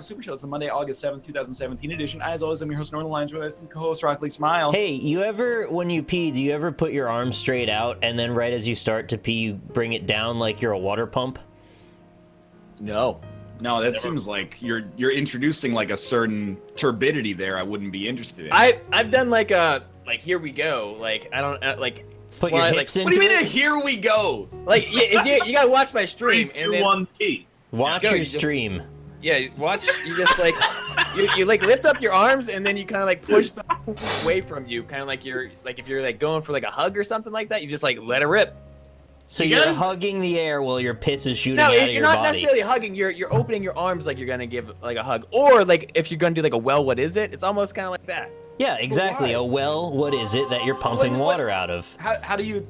Super Show. It's the Monday, August 7th, 2017 edition. As always, I'm your host, Northern Lions, with and co-host Rock Lee Smile. Hey, you ever, when you pee, do you ever put your arms straight out and then right as you start to pee, you bring it down like you're a water pump? No, that seems like you're introducing like a certain turbidity there. I wouldn't be interested in. I've done like a here we go. Like I don't like put your hips into it. What do you mean? Here we go. Like you gotta watch my stream. 3, 2, 1, pee. Watch your stream. Yeah, watch. You just like you like lift up your arms and then you kind of like push them away from you, kind of like you're like if you're like going for like a hug or something like that. You just like let it rip. So you're hugging the air while your piss is shooting no, out of your you're not body. necessarily hugging. You're opening your arms like you're gonna give like a hug, or like if you're gonna do like a well, what is it? It's almost kind of like that. Yeah, exactly. A well, what is it that you're pumping water out of? How do you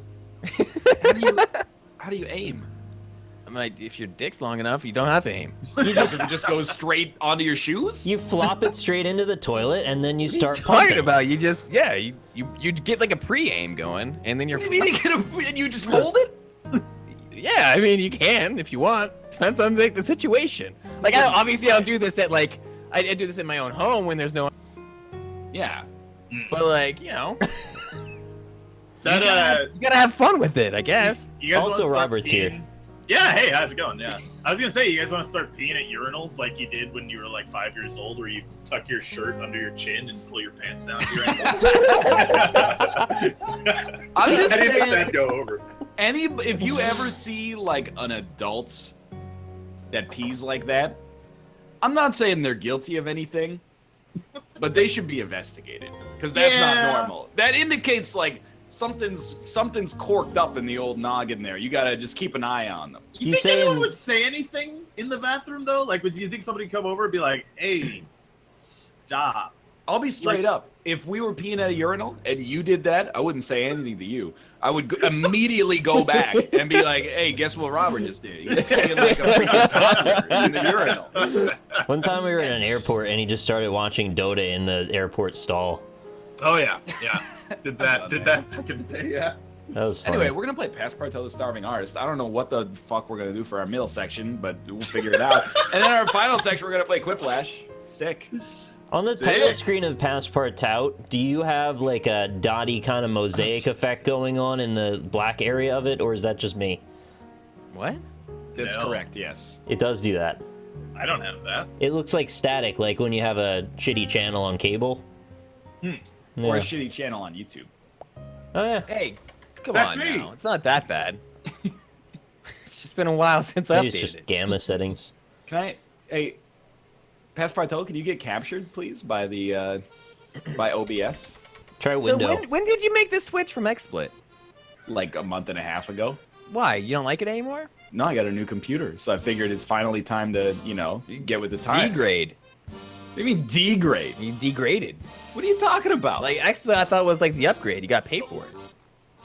aim? I mean, like, if your dick's long enough, you don't have to aim. You just go straight onto your shoes. You flop it straight into the toilet and then you start What are you pumping. talking about? You just you get like a pre-aim going, and then you're. What do you mean and you just hold it? Yeah, I mean you can if you want. Depends on like the situation. Like obviously I don't do this at like I do this in my own home when there's no. Yeah. But like you know. That, you gotta have fun with it, I guess. You guys Also, wanna start Robert's peeing? here. Yeah, hey, how's it going? Yeah. I was gonna say, you guys want to start peeing at urinals like you did when you were like 5 years old, where you tuck your shirt under your chin and pull your pants down to your ankles? I'm just I didn't think saying, that'd go over. if you ever see like an adult that pees like that, I'm not saying they're guilty of anything, but they should be investigated because that's not normal. That indicates like something's corked up in the old noggin there. You gotta just keep an eye on them. You think anyone would say anything in the bathroom though? Like, do you think somebody come over and be like, "Hey, stop"? I'll be straight up. If we were peeing at a urinal and you did that, I wouldn't say anything to you. I would immediately go back and be like, "Hey, guess what Robert just did? He's peeing like a freaking toddler in the urinal." One time we were in an airport and he just started watching Dota in the airport stall. Oh yeah. Did that back in the day? Yeah. That was funny. Anyway, we're gonna play Passpartout the Starving Artist. I don't know what the fuck we're gonna do for our middle section, but we'll figure it out. And then our final section, we're gonna play Quiplash. Sick. On the title screen of Passpartout, do you have like a dotty kind of mosaic effect going on in the black area of it, or is that just me? What? That's No. correct, yes. It does do that. I don't have that. It looks like static, like when you have a shitty channel on cable. Yeah. Or a shitty channel on YouTube. Oh yeah. Hey, come That's on me. now. It's not that bad. It's just been a while since I Maybe it's updated just it. gamma settings. Hey, Passpartout, can you get captured, please, by the by OBS? Try So window. when did you make the switch from XSplit? Like a month and a half ago. Why? You don't like it anymore? No, I got a new computer, so I figured it's finally time to, get with the times. Degrade. What do you mean degrade? You degraded. What are you talking about? Like XSplit, I thought was like the upgrade. You got paid for it.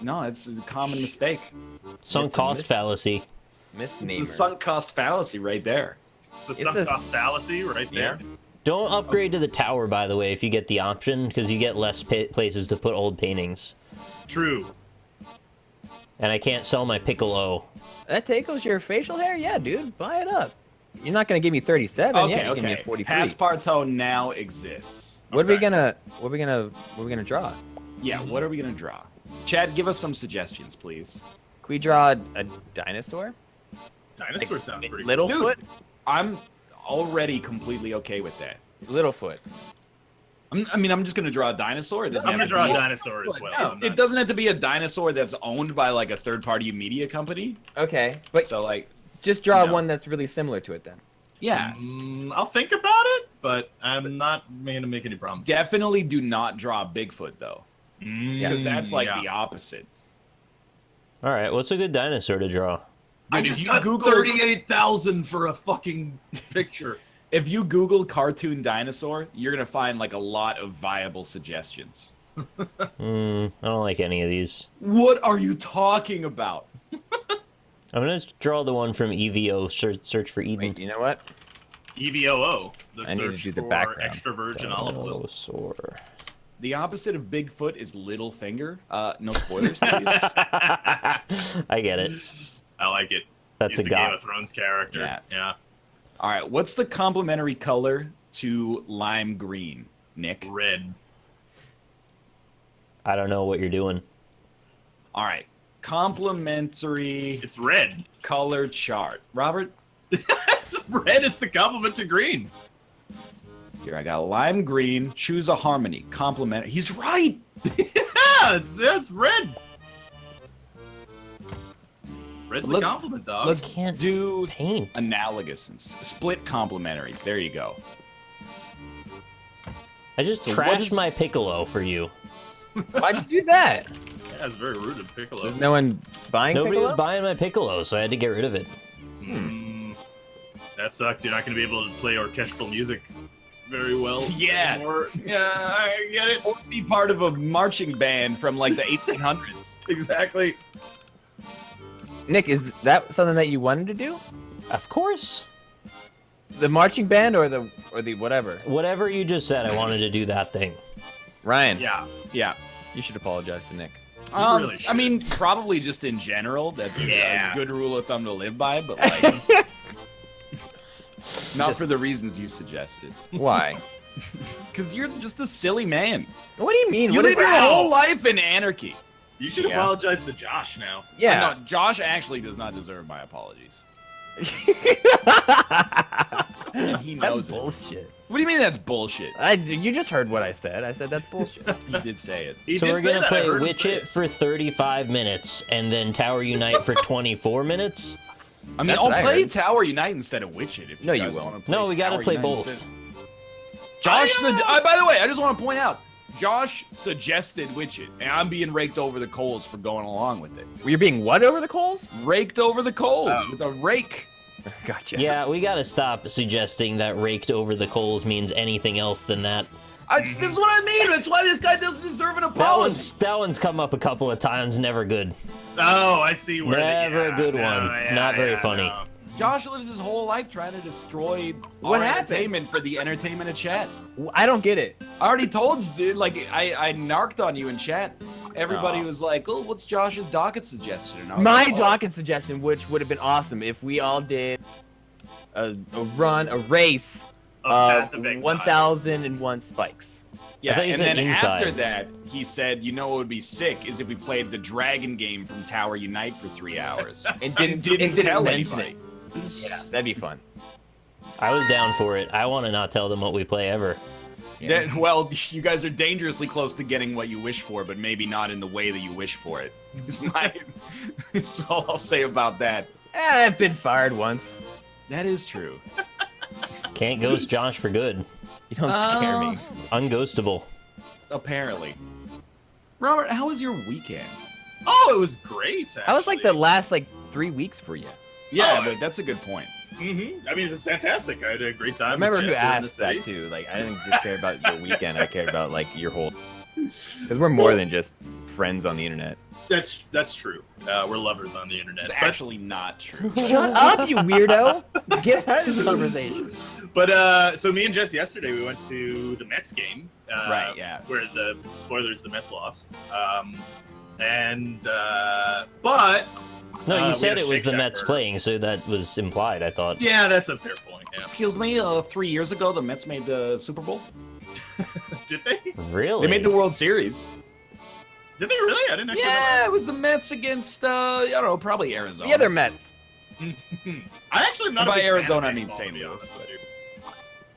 No, it's a common mistake. Sunk It's a cost mis- fallacy. Misnamer. It's the sunk cost fallacy right there. It's the It's sunk a cost fallacy right there. Don't upgrade to the tower, by the way, if you get the option, because you get less places to put old paintings. True. And I can't sell my Piccolo. That tickles your facial hair? Yeah, dude. Buy it up. You're not gonna give me 37. Okay, yeah, you give me a okay. 43. Passepartout now exists. What are we Okay. gonna draw? Yeah, what are we gonna draw? Chad, give us some suggestions, please. Can we draw a dinosaur? Dinosaur sounds pretty Littlefoot? I'm already completely okay with that. Littlefoot. I'm just gonna draw a dinosaur. It cool. doesn't I'm have gonna to draw a be- dinosaur as well. No, I'm It not- doesn't have to be a dinosaur that's owned by like a third-party media company. Okay, but So like, just draw no. one that's really similar to it then. yeah, I'll think about it, but I'm not gonna make any promises. definitely do not draw Bigfoot though, because that's like yeah. the opposite. All right, what's a good dinosaur to draw? I Dude, just if you got Google- 38,000 for a fucking picture. If you Google cartoon dinosaur, you're gonna find like a lot of viable suggestions. I don't like any of these. What are you talking about? I'm gonna draw the one from EVO, Search for Eden. Wait, you know what? EVOO, the I need to search do the for background. extra virgin olive oil. Dinosaur. The opposite of Bigfoot is little finger. No spoilers, please. I get it. I like it. That's He's a a Game god. of Thrones character. Yeah. Yeah. All right, what's the complementary color to lime green, Nick? Red. I don't know what you're doing. All right, complementary It's red. color chart. Robert, Red is the complement to green. here I got lime green. Choose a harmony. Complementary. He's right. Yeah, it's red. Red's the Let's- complement, dog. Let's Can't do paint. analogous and split complementaries. There you go. I just So what trashed is- my piccolo for you. Why'd you do that? Yeah, it's very rude of Piccolo. There's no one buying Nobody Piccolo? was buying my piccolo, so I had to get rid of it. That sucks. You're not going to be able to play orchestral music very well. Yeah. anymore. Yeah, I get it. Or be part of a marching band from like the 1800s. Exactly. Nick, is that something that you wanted to do? Of course. The marching band or the whatever? Whatever you just said, I wanted to do that thing. Ryan, Yeah. Yeah. you should apologize to Nick. really I should. mean, probably just in general. That's Yeah. a good rule of thumb to live by, but like, not for the reasons you suggested. Why? Because you're just a silly man. What do you mean? You What is live your that? whole life in anarchy. You should Yeah. apologize to Josh now. Yeah. No, Josh actually does not deserve my apologies. And he knows That's it. bullshit. What do you mean that's bullshit? You just heard what I said. I said that's bullshit. He did say it. He So did we're say gonna that. I play heard him Witch say It for 35 minutes and then Tower Unite for 24 minutes? I mean, That's I'll what I play heard. Tower Unite instead of Witch It. If No, you you guys won't. wanna play No, we gotta Tower play Unite both. instead. Josh said. By the way, I just want to point out, Josh suggested Witch It, and I'm being raked over the coals for going along with it. You're being what over the coals? Raked over the coals Oh. with a rake. Gotcha. Yeah, we gotta stop suggesting that raked over the coals means anything else than that. This is what I mean. That's why this guy doesn't deserve an apology. That one's come up a couple of times, never good. Oh, I see where Never a good one. Not very funny. no. Josh lives his whole life trying to destroy What our happened? entertainment for the entertainment of chat. I don't get it. I already told you, dude. Like, I narked on you in chat. Everybody Oh. was like, "Oh, what's Josh's docket suggestion?" And I was My like, "Oh." docket suggestion, which would have been awesome if we all did a race Path of of Exile. 1,001 spikes. Yeah, I thought you and said then inside. after that, he said, "You know what would be sick is if we played the Dragon game from Tower Unite for 3 hours And and didn't didn't tell mention anybody." Yeah, that'd be fun. I was down for it. I want to not tell them what we play ever. Yeah. Well, you guys are dangerously close to getting what you wish for, but maybe not in the way that you wish for it. That's all I'll say about that. I've been fired once. That is true. Can't ghost Josh for good. You don't scare me. Unghostable. Apparently. Robert, how was your weekend? Oh, it was great. How was like the last 3 weeks for you? Yeah, Oh, but that's a good point. I mean, it was fantastic. I had a great time. I remember with who Jesse in the asked that city. too. Like, I didn't just care about your weekend. I cared about your whole. Because we're more than just friends on the internet. That's true. We're lovers on the internet. It's But- actually not true. Shut up, you weirdo! Get out of this conversation. But so me and Jess yesterday we went to the Mets game. Right, yeah. Where the Mets lost. But No, you we said had a it was Shake the Shack Mets burger. playing, so that was implied, I thought. yeah, that's a fair point. Yeah. Excuse me, 3 years ago, the Mets made the Super Bowl. Did they? Really? They made the World Series. Did they really? I didn't actually Yeah, it was the Mets against, I don't know, probably Arizona. The other Mets. know. I actually am not By a big Arizona, I fan of mean baseball, St. to be Louis, honest but- with you.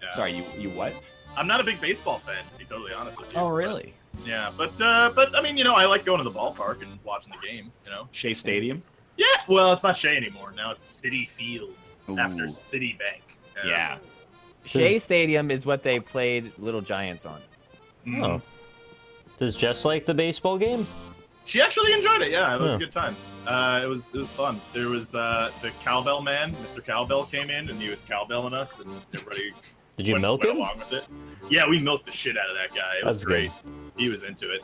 Yeah. Sorry, you what? I'm not a big baseball fan, to be totally honest with you. Oh, but- really? Yeah, but I mean, I like going to the ballpark and watching the game. Shea Stadium? Yeah, well, it's not Shea anymore. Now it's City Field after Ooh. Citibank. Yeah. Shea Stadium is what they played Little Giants on. Mm. Oh. Does Jess like the baseball game? She actually enjoyed it. Yeah, it was Huh. a good time. It was fun. There was the cowbell man, Mr. Cowbell, came in and he was cowbelling us, and everybody Did you went milk him? along with it. Yeah, we milked the shit out of that guy. It was That's great. He was into it.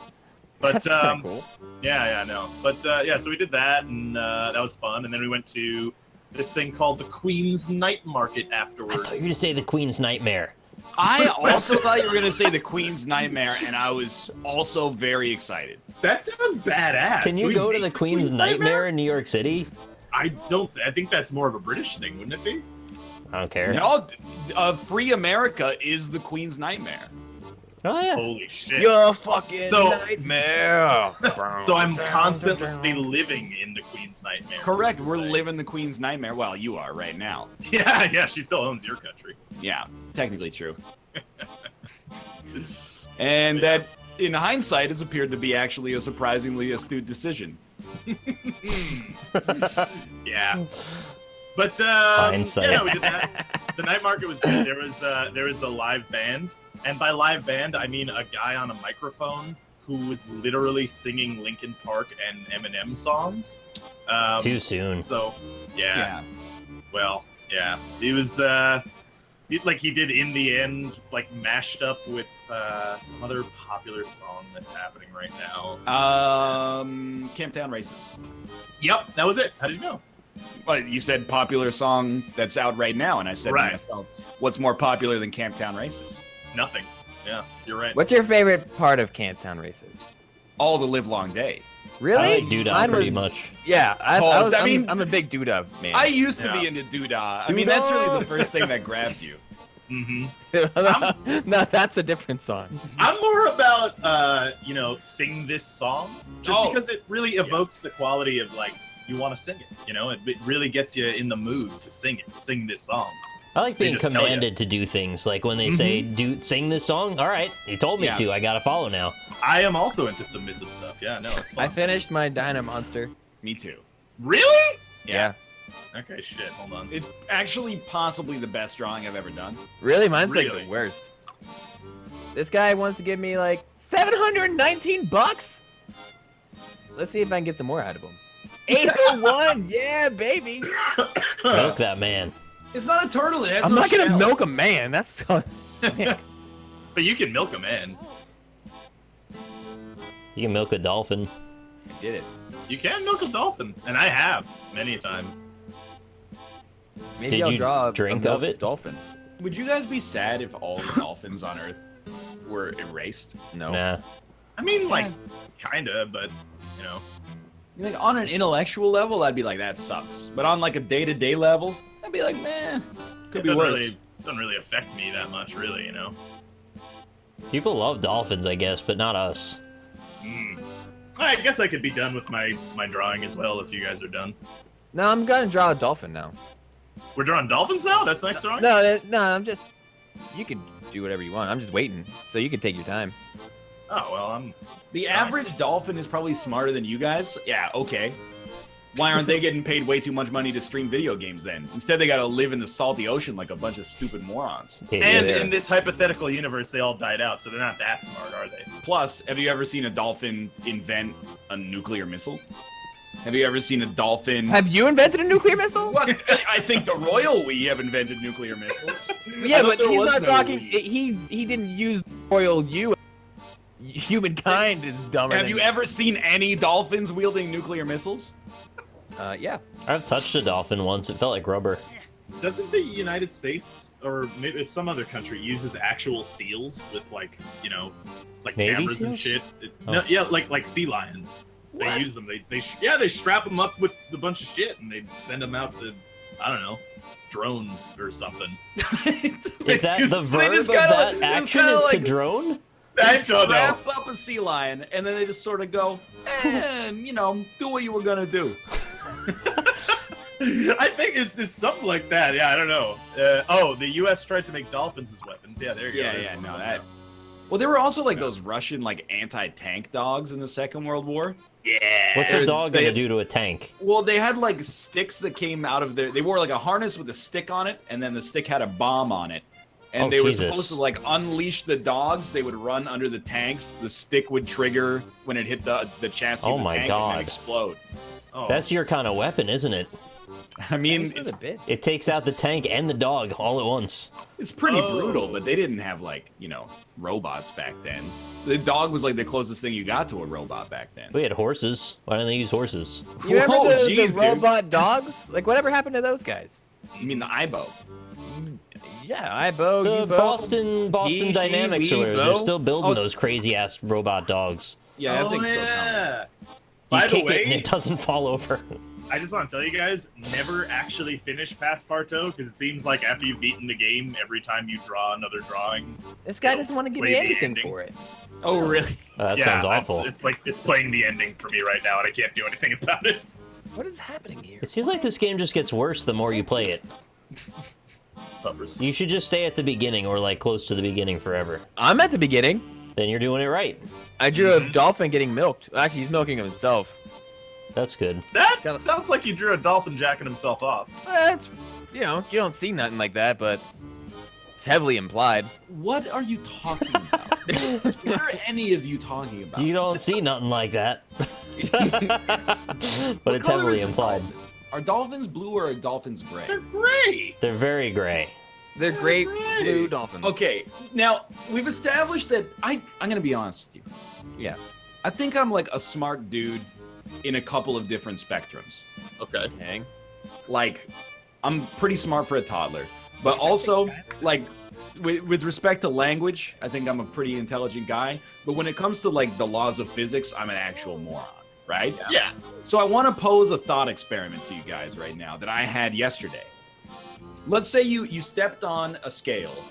But That's kind of cool. yeah, no. But yeah, so we did that, and that was fun. And then we went to this thing called the Queen's Night Market I afterwards. thought you were going to say the Queen's Nightmare. I also thought you were going to say the Queen's Nightmare, and I was also very excited. That sounds badass. Can you we go to make the Queen's Nightmare in New York City? I don't. I think that's more of a British thing, wouldn't it be? I don't care. No, free America is the Queen's nightmare. Oh yeah. Holy shit. You're fucking So- nightmare. So I'm constantly living in the Queen's nightmare. Correct. is what We're you're saying. living the Queen's nightmare. Well, you are right now. Yeah, she still owns your country. Yeah, technically true. And that, in hindsight, has appeared to be actually a surprisingly astute decision. Yeah. But Hindsight. yeah, we did that. The night market was good. There was a live band, and by live band I mean a guy on a microphone who was literally singing Linkin Park and Eminem songs. Too soon. So yeah. Well, yeah, he was he did In the End, like mashed up with some other popular song that's happening right now. Camptown Races. Yep, that was it. How did you know? Well, you said popular song that's out right now, and I said to Right. myself, what's more popular than Camptown Races? Nothing. Yeah, you're right. What's your favorite part of Camptown Races? All the live long day. Really? I like Doodah Mine pretty was- much. Yeah, I I'm a big Doodah man. I used to Yeah. be into Doodah. I mean, that's really the first thing that grabs you. Mm-hmm. No, that's a different song. I'm more about sing this song just Oh. because it really evokes the quality of like you want to sing it. It really gets you in the mood to sing this song. I like They being just tell ya. commanded to do things. Like when they say, "Do sing this song." All right, you told me Yeah. to. I gotta follow now. I am also into submissive stuff. Yeah, no, it's fun. I finished my Dyna Monster. Me too. Really? Yeah. Okay, shit. Hold on. It's actually possibly the best drawing I've ever done. Really? Mine's like Really? the worst. This guy wants to give me like $719. Let's see if I can get some more out of him. 801, yeah, baby. Milk that man. It's not a turtle. It has I'm no not gonna shell. milk a man. That's But you can milk a man. You can milk a dolphin. I did it. You can milk a dolphin, and I have many a time. Maybe Did I'll you draw a drink milked of it? dolphin. Would you guys be sad if all the dolphins on Earth were erased? No. Nah. I mean, like, kinda, but Like on an intellectual level, I'd be like, that sucks. But on like a day-to-day level, I'd be like, man, could it be doesn't worse. doesn't really affect me that much, really. People love dolphins, I guess, but not us. I guess I could be done with my drawing as well if you guys are done. No, I'm gonna draw a dolphin now. We're drawing dolphins now? That's next drawing? No, I'm just. You can do whatever you want. I'm just waiting, so you can take your time. Oh, well, The average dolphin is probably smarter than you guys. Yeah, okay. Why aren't they getting paid way too much money to stream video games then? Instead, they gotta live in the salty ocean like a bunch of stupid morons. Yeah, And yeah. in this hypothetical universe, they all died out, so they're not that smart, are they? Plus, have you ever seen a dolphin invent a nuclear missile? Have you ever seen a dolphin... Have you invented a nuclear missile? What? I think the royal we have invented nuclear missiles. Yeah, I thought but there he's was not no talking. we. He didn't use royal you. Humankind is dumber. Have than you ever seen any dolphins wielding nuclear missiles? Yeah. I've touched a dolphin once. It felt like rubber. Doesn't the United States, or maybe some other country, uses actual seals with, like, like Navy cameras and seals? shit? Oh. No, yeah, like sea lions. What? They use them. They strap them up with a bunch of shit, and they send them out to, I don't know, drone or something. Is that the verb just of kinda that like- action kinda is to like- drone? I They don't know. strap up a sea lion, and then they just sort of go, do what you were gonna do. I think it's something like that. Yeah, I don't know. The U.S. tried to make dolphins as weapons. Yeah, there you go. Yeah, There's yeah, one no, of that. them. Well, there were also like those Russian like anti-tank dogs in the Second World War. Yeah. What's a dog they- gonna do to a tank? Well, they had like sticks that came out of their. They wore like a harness with a stick on it, and then the stick had a bomb on it. And Oh, they were Jesus. supposed to like unleash the dogs. They would run under the tanks. The stick would trigger when it hit the chassis Oh of the my tank and God. then explode. Oh. That's your kind of weapon, isn't it? I mean, Thanks for the bits. It takes out the tank and the dog all at once. it's pretty Oh. brutal, but they didn't have like robots back then. The dog was like the closest thing you got to a robot back then. We had horses. Why didn't they use horses? You remember Whoa, the jeez, dude. robot dogs? Like, whatever happened to those guys? You mean the Ibo? Yeah, Ibo, The Yubo. Boston He, she, Dynamics, we, or they're Bo. still building Oh. those crazy ass robot dogs. Yeah, that Oh, thing's still coming. yeah. You By the kick it and way, it doesn't fall over. I just want to tell you guys, never actually finish Passpartout, because it seems like after you've beaten the game, every time you draw another drawing. This guy doesn't want to give Play me the anything ending. for it. Oh, really? That sounds awful. It's like it's playing the ending for me right now, and I can't do anything about it. What is happening here? It seems like this game just gets worse the more you play it. Bumpers. You should just stay at the beginning or like close to the beginning forever. I'm at the beginning. Then you're doing it right. I drew a dolphin getting milked. Actually, he's milking himself. That's good. That sounds like you drew a dolphin jacking himself off. It's, you know, you don't see nothing like that, but it's heavily implied. What are you talking about? What are any of you talking about? You don't see nothing like that. But What it's color heavily is a implied. dolphin? Are dolphins blue or are dolphins gray? They're gray. They're very gray. They're great Right. blue dolphins. Okay, now we've established that I'm gonna be honest with you. Yeah. I think I'm like a smart dude in a couple of different spectrums. Okay. Okay. Like, I'm pretty smart for a toddler, but also like with respect to language, I think I'm a pretty intelligent guy. But when it comes to like the laws of physics, I'm an actual moron, right? Yeah. So I want to pose a thought experiment to you guys right now that I had yesterday. Let's say you stepped on a scale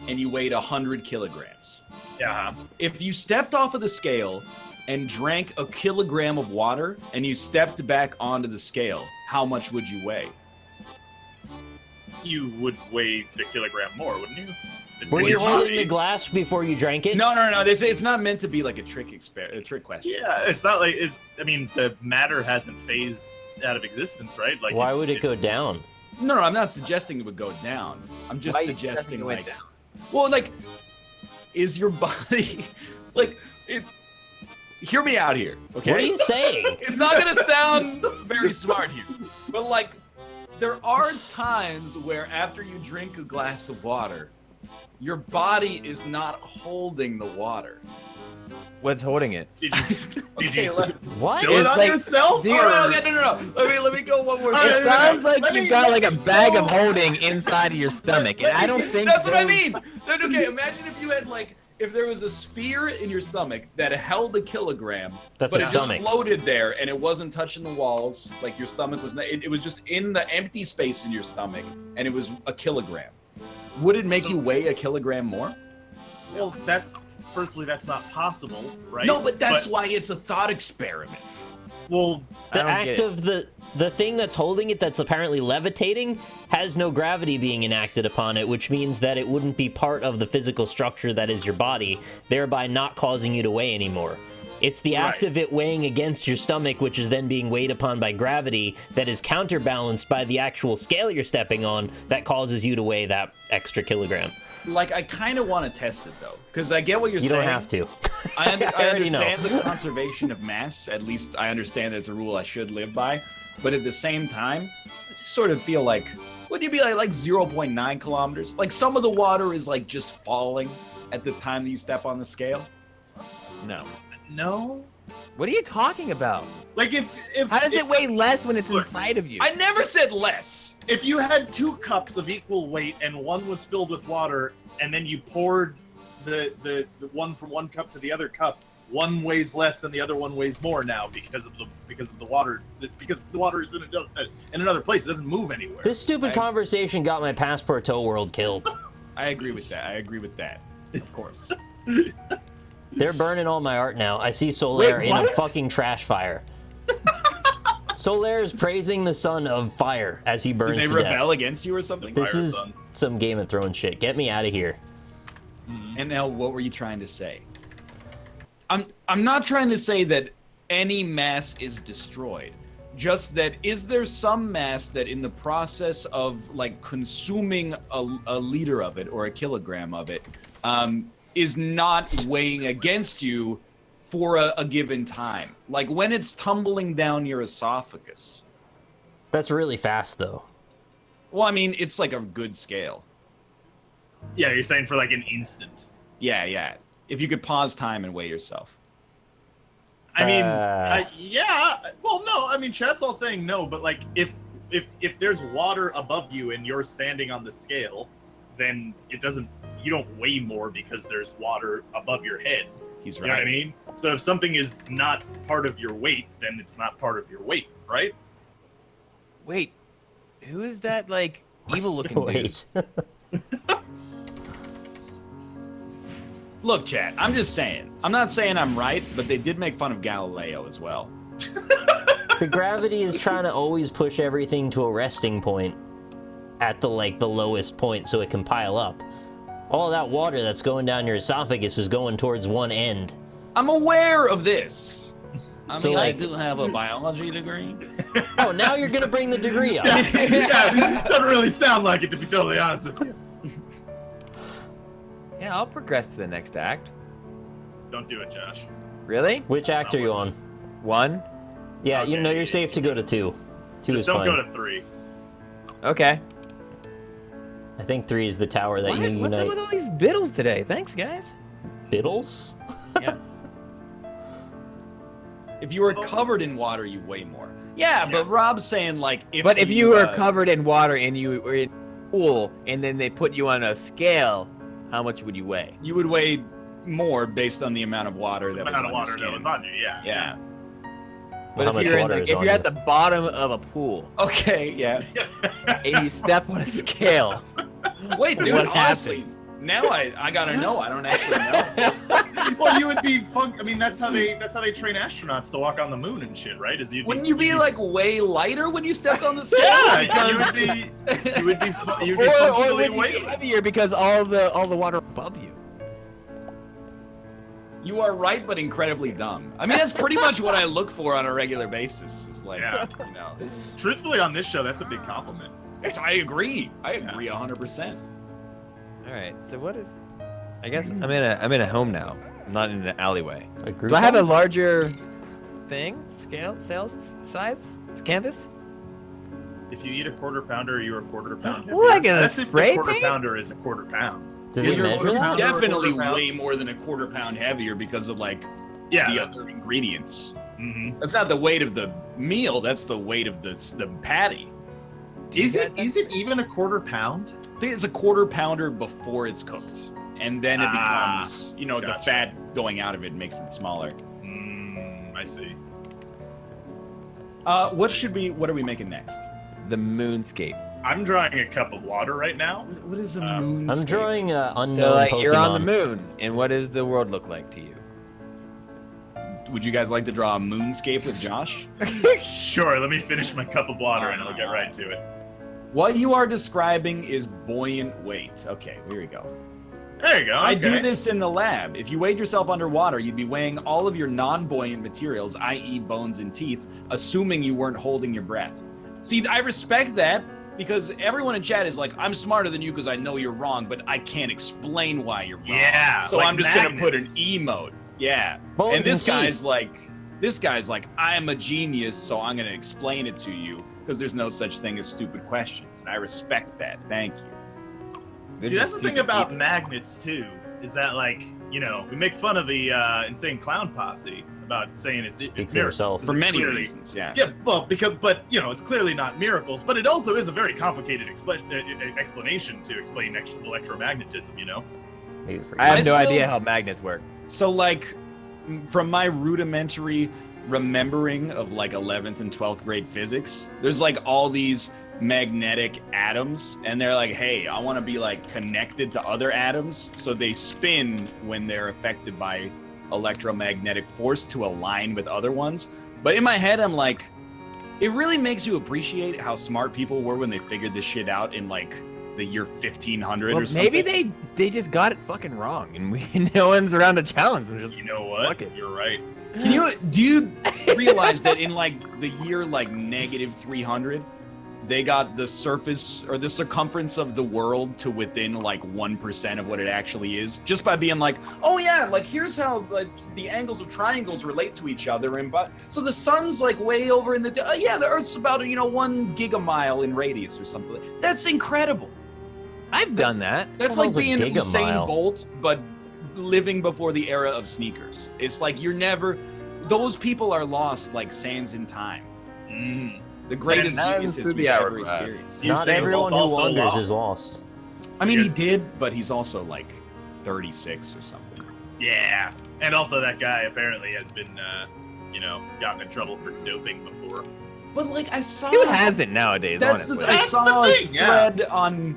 and you weighed 100 kilograms. Yeah. If you stepped off of the scale and drank a kilogram of water and you stepped back onto the scale, how much would you weigh? You would weigh the kilogram more, wouldn't you? It's Were in you your holding body. the glass before you drank it? No. It's not meant to be like a trick question. Yeah, it's not like it's. I mean, the matter hasn't phased out of existence, right? Like, Why would it go down? No, I'm not suggesting it would go down. I'm just Why are you suggesting suggesting it went like, well, like, is your body like it? Hear me out here, okay? What are you saying? It's not gonna sound very smart here, but like, there are times where after you drink a glass of water, your body is not holding the water. What's holding it? Did you? Did you? What? Spill it It's on like- yourself? Dude. Oh, okay, no. Let me go one more. It time. sounds like Let you've me- got like let a me bag go. of holding inside of your stomach, and I don't think That's what I those- mean. Okay, imagine if you had like, if there was a sphere in your stomach that held a kilogram, That's but a it just stomach. floated there and it wasn't touching the walls, like your stomach was, it was just in the empty space in your stomach, and it was a kilogram. Would it make you weigh a kilogram more? Well, firstly, that's not possible, right? No, but that's why it's a thought experiment. Well, The I don't get act it. of the thing that's holding it, that's apparently levitating, has no gravity being enacted upon it, which means that it wouldn't be part of the physical structure that is your body, thereby not causing you to weigh anymore. It's the act Right. of it weighing against your stomach, which is then being weighed upon by gravity, that is counterbalanced by the actual scale you're stepping on, that causes you to weigh that extra kilogram. Like, I kind of want to test it though, because I get what you're You saying. don't have to. I I already know. understand the conservation of mass. At least I understand that it's a rule I should live by. But at the same time, I just sort of feel like, would you be like 0.9 kilometers? Like some of the water is like just falling at the time that you step on the scale. No. no. What are you talking about? Like if How does it weigh less when it's Look, inside of you? I never said less. if you had 2 cups of equal weight and one was filled with water, and then you poured the one from one cup to the other cup, one weighs less and the other one weighs more now because of the water, because the water is in another place. It doesn't move anywhere. This stupid I- conversation got my Passpartout world killed. I agree with that. Of course. They're burning all my art now. I see Solaire Wait, in a what? fucking trash fire. Solaire is praising the son of fire as he Did burns they to rebel death. against you or something? This Fire is son. some Game of Thrones shit. Get me out of here. And now, what were you trying to say? I'm not trying to say that any mass is destroyed. Just that, is there some mass that in the process of like consuming a liter of it or a kilogram of it is not weighing against you for a given time? Like when it's tumbling down your esophagus. That's really fast, though. Well, I mean, it's like a good scale. Yeah, you're saying for like an instant. Yeah. If you could pause time and weigh yourself. I mean, Uh. yeah. Well, no. I mean, chat's all saying no, but like, if there's water above you and you're standing on the scale, then it doesn't. You don't weigh more because there's water above your head. He's You know what I mean? So if something is not part of your weight, then it's not part of your weight, right? Wait, who is that like evil-looking dude? Wait. Look, chat, I'm just saying. I'm not saying I'm right, but they did make fun of Galileo as well. The gravity is trying to always push everything to a resting point at the lowest point so it can pile up. All that water that's going down your esophagus is going towards one end. I'm aware of this. I So, mean, like- I do have a biology degree. Oh, now you're gonna bring the degree up. Yeah, doesn't really sound like it, to be totally honest with you. Yeah, I'll progress to the next act. Don't do it, Josh. Really? Which act are you on? 1? Yeah, you Okay. know you're safe to go to 2. 2 Just is don't fine. go to 3. Okay. I think 3 is the tower that you What's up unite. with all these biddles today? Thanks, guys. Biddles? Yeah. If you were covered in water, you weigh more. Yeah, but Yes. Rob's saying like But if you were covered in water and you were in a pool and then they put you on a scale, how much would you weigh? you would weigh more based on the amount of water that The amount of was water on your that skin. was on you, yeah. Yeah. But How if much you're water is if on you're you? at the bottom of a pool Okay. Yeah. and you step on a scale, Wait, dude. What Honestly, happens? now I gotta know. I don't actually know. Well, you would be I mean, that's how they train astronauts to walk on the moon and shit, right? Wouldn't you be like way lighter when you stepped on the scale? Yeah, you would be you'd be or functionally would you be weightless. heavier because all the water above you? You are right, but incredibly dumb. I mean, that's pretty much what I look for on a regular basis. Is like, Yeah. you know. Truthfully, on this show, that's a big compliment. I agree. I agree 100%. All right. So what is? I guess I'm in a home now. I'm not in an alleyway. A group Do I have a home? larger thing? Scale? Sales? Size? Canvas? If you eat a quarter pounder, you're a quarter pound heavier. Like a That's if spray the quarter paint? pounder is a quarter pound. Do You're they measure that? definitely Quarter pound. way more than a quarter pound heavier because of like Yeah. the other ingredients. Mm-hmm. That's not the weight of the meal. That's the weight of the patty. Is it even a quarter pound? I think it's a quarter pounder before it's cooked, and then it becomes, you know, the gotcha. fat going out of it makes it smaller. I see. What are we making next? The moonscape. I'm drawing a cup of water right now. What is a Um, moon? I'm drawing unknown So like Pokemon. you're on the moon, and what does the world look like to you? Would you guys like to draw a moonscape with Josh? Sure, let me finish my cup of water and I'll get right to it. What you are describing is buoyant weight. Okay, here we go. There you go. I do okay. this in the lab. If you weighed yourself underwater, you'd be weighing all of your non-buoyant materials, i.e. bones and teeth, assuming you weren't holding your breath. See, I respect that because everyone in chat is like, I'm smarter than you because I know you're wrong, but I can't explain why you're wrong. Yeah, So like I'm just going to put an magnets. E mode. Yeah. Bones And this and guy's like, I am a genius, so I'm going to explain it to you because there's no such thing as stupid questions. And I respect that. Thank you. See, that's the thing about magnets too, is that like, you know, we make fun of the insane clown posse about saying it's Speak it's for miracles. yourself. 'cause For it's many clearly- reasons, yeah. Yeah, well, but you know, it's clearly not miracles, but it also is a very complicated explanation to explain electromagnetism. You know. Maybe for I have I no still- idea how magnets work. So, like, from my rudimentary remembering of like 11th and 12th grade physics, there's like all these magnetic atoms, and they're like, hey, I want to be like connected to other atoms, so they spin when they're affected by electromagnetic force to align with other ones. But in my head, I'm like, it really makes you appreciate how smart people were when they figured this shit out in like the year 1500 Well, or something. maybe they just got it fucking wrong, and no one's around to challenge them. Just You know what? Fuck it. You're right. Do you realize that in like the year like negative 300, they got the surface or the circumference of the world to within like 1% of what it actually is, just by being like, oh yeah, like here's how like the angles of triangles relate to each other, and but so the sun's like way over in the yeah, the Earth's about 1 gigamile in radius or something. That's incredible. I've done that. That's What like the hell's a being Usain gigamile? Bolt, but living before the era of sneakers. It's like you're never. Those people are lost like sands in time. The greatest And geniuses through the we've ever hourglass. experienced. You Not say everyone who both also wanders lost. is lost. I mean, he Yes. did, but he's also like 36 or something. Yeah, and also that guy apparently has been, gotten in trouble for doping before. But like I saw. Who hasn't nowadays? That's honestly, I saw the a thing, yeah. thread on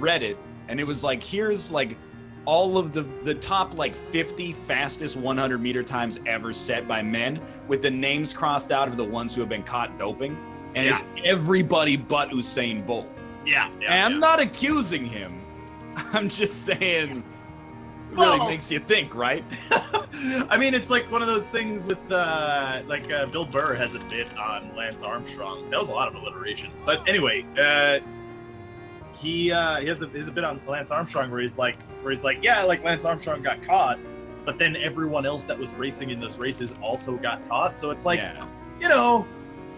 Reddit, and it was like, here's like all of the top like 50 fastest 100-meter times ever set by men, with the names crossed out of the ones who have been caught doping, and it's everybody but Usain Bolt. Yeah. And I'm not accusing him. I'm just saying, it really makes you think, right? I mean, it's like one of those things with Bill Burr has a bit on Lance Armstrong. That was a lot of alliteration. But anyway, he has a bit on Lance Armstrong where he's like, yeah, like Lance Armstrong got caught, but then everyone else that was racing in those races also got caught. So it's like, you know,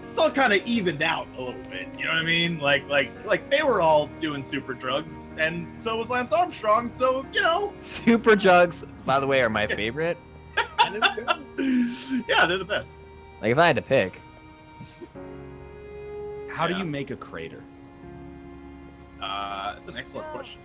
it's all kind of evened out a little bit. You know what I mean? Like they were all doing super drugs, and so was Lance Armstrong. So you know, super drugs, by the way, are my favorite. Yeah, they're the best. Like if I had to pick, How do you make a crater? That's an excellent question.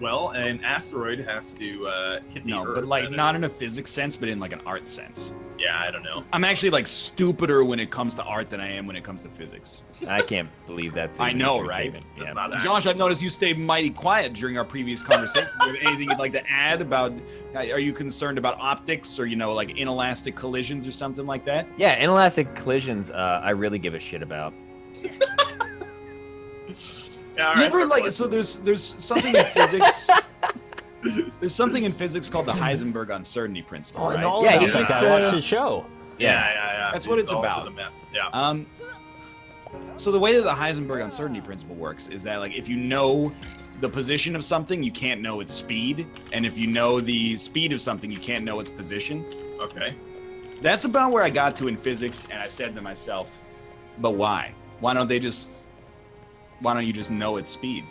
Well, an asteroid has to hit the Earth. But like and not in a physics sense, but in like an art sense. Yeah, I don't know. I'm actually like stupider when it comes to art than I am when it comes to physics. I can't believe that's. I even know, a true right? statement. That's Yeah. not Josh, actually- I've noticed you stayed mighty quiet during our previous conversation. Do you have anything you'd like to add about? Are you concerned about optics or like inelastic collisions or something like that? Yeah, inelastic collisions. I really give a shit about. Yeah, all right, Never fair like point. so. There's something in physics. There's something in physics called the Heisenberg uncertainty principle. Oh, I right? know all Yeah, about he that likes guy. to- I watched his show. Yeah. That's what it's all to about. the meth. Yeah. So the way that the Heisenberg uncertainty principle works is that like if you know the position of something, you can't know its speed, and if you know the speed of something, you can't know its position. Okay. That's about where I got to in physics, and I said to myself, but why? Why don't you just know its speed?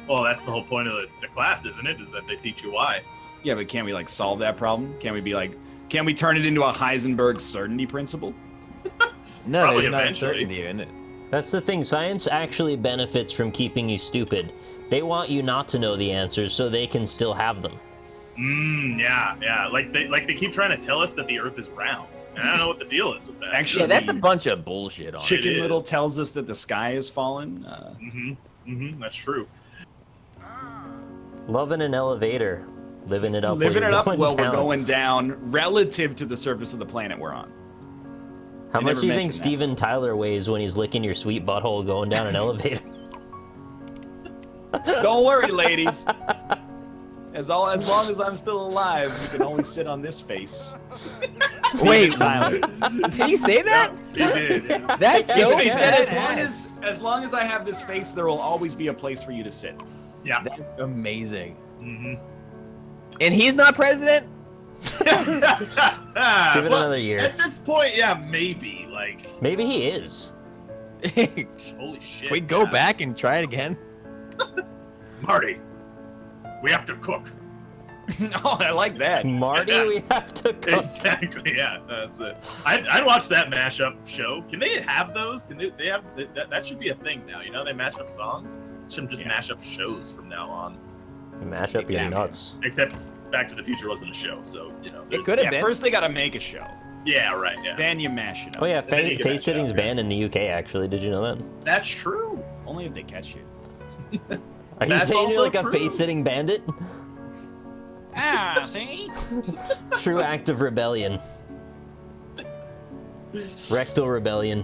Well, that's the whole point of the class, isn't it? Is that they teach you why. Yeah, but can't we like solve that problem? Can't we turn it into a Heisenberg certainty principle? No, Probably there's no eventually. certainty in it. That's the thing. Science actually benefits from keeping you stupid. They want you not to know the answers so they can still have them. Yeah. Like they keep trying to tell us that the Earth is round, and I don't know what the deal is with that. Actually, Yeah, that's a bunch of bullshit. On it. Chicken It Little is. tells us that the sky is fallen. That's true. Loving an elevator, living it up. Living while it you're up going while down. we're going down relative to the surface of the planet we're on. How They much never do you think mentioned that. Steven Tyler weighs when he's licking your sweet butthole going down an elevator? Don't worry, ladies. As long as I'm still alive, you can only sit on this face. Wait, Tyler. did he say that? He did. Yeah. That's He so said badass. as long as I have this face, there will always be a place for you to sit. Yeah. That's amazing. Mm-hmm. And he's not president? Give it another year. At this point, yeah, maybe. Like, Maybe he is. holy shit. Can we go man. back and try it again? Marty, we have to cook. Oh, I like that. Marty, we have to cook. Exactly. Yeah, that's it. I'd watch that mashup show. Can they have those? Can they have that? Should be a thing now. You know, they mash up songs. Shouldn't just mash up shows from now on. Mash up your Yeah, man. nuts. Except Back to the Future wasn't a show, so you know. there's- could have Yeah, been. first they gotta make a show. Yeah, right. Yeah, Then you mash it up. Oh yeah, then you can face mash it sitting's up, yeah. banned in the UK. Actually, did you know that? that's true. Only if they catch you. Are you That's saying you're also like a true. face sitting bandit? Ah, see? True act of rebellion. Rectal rebellion.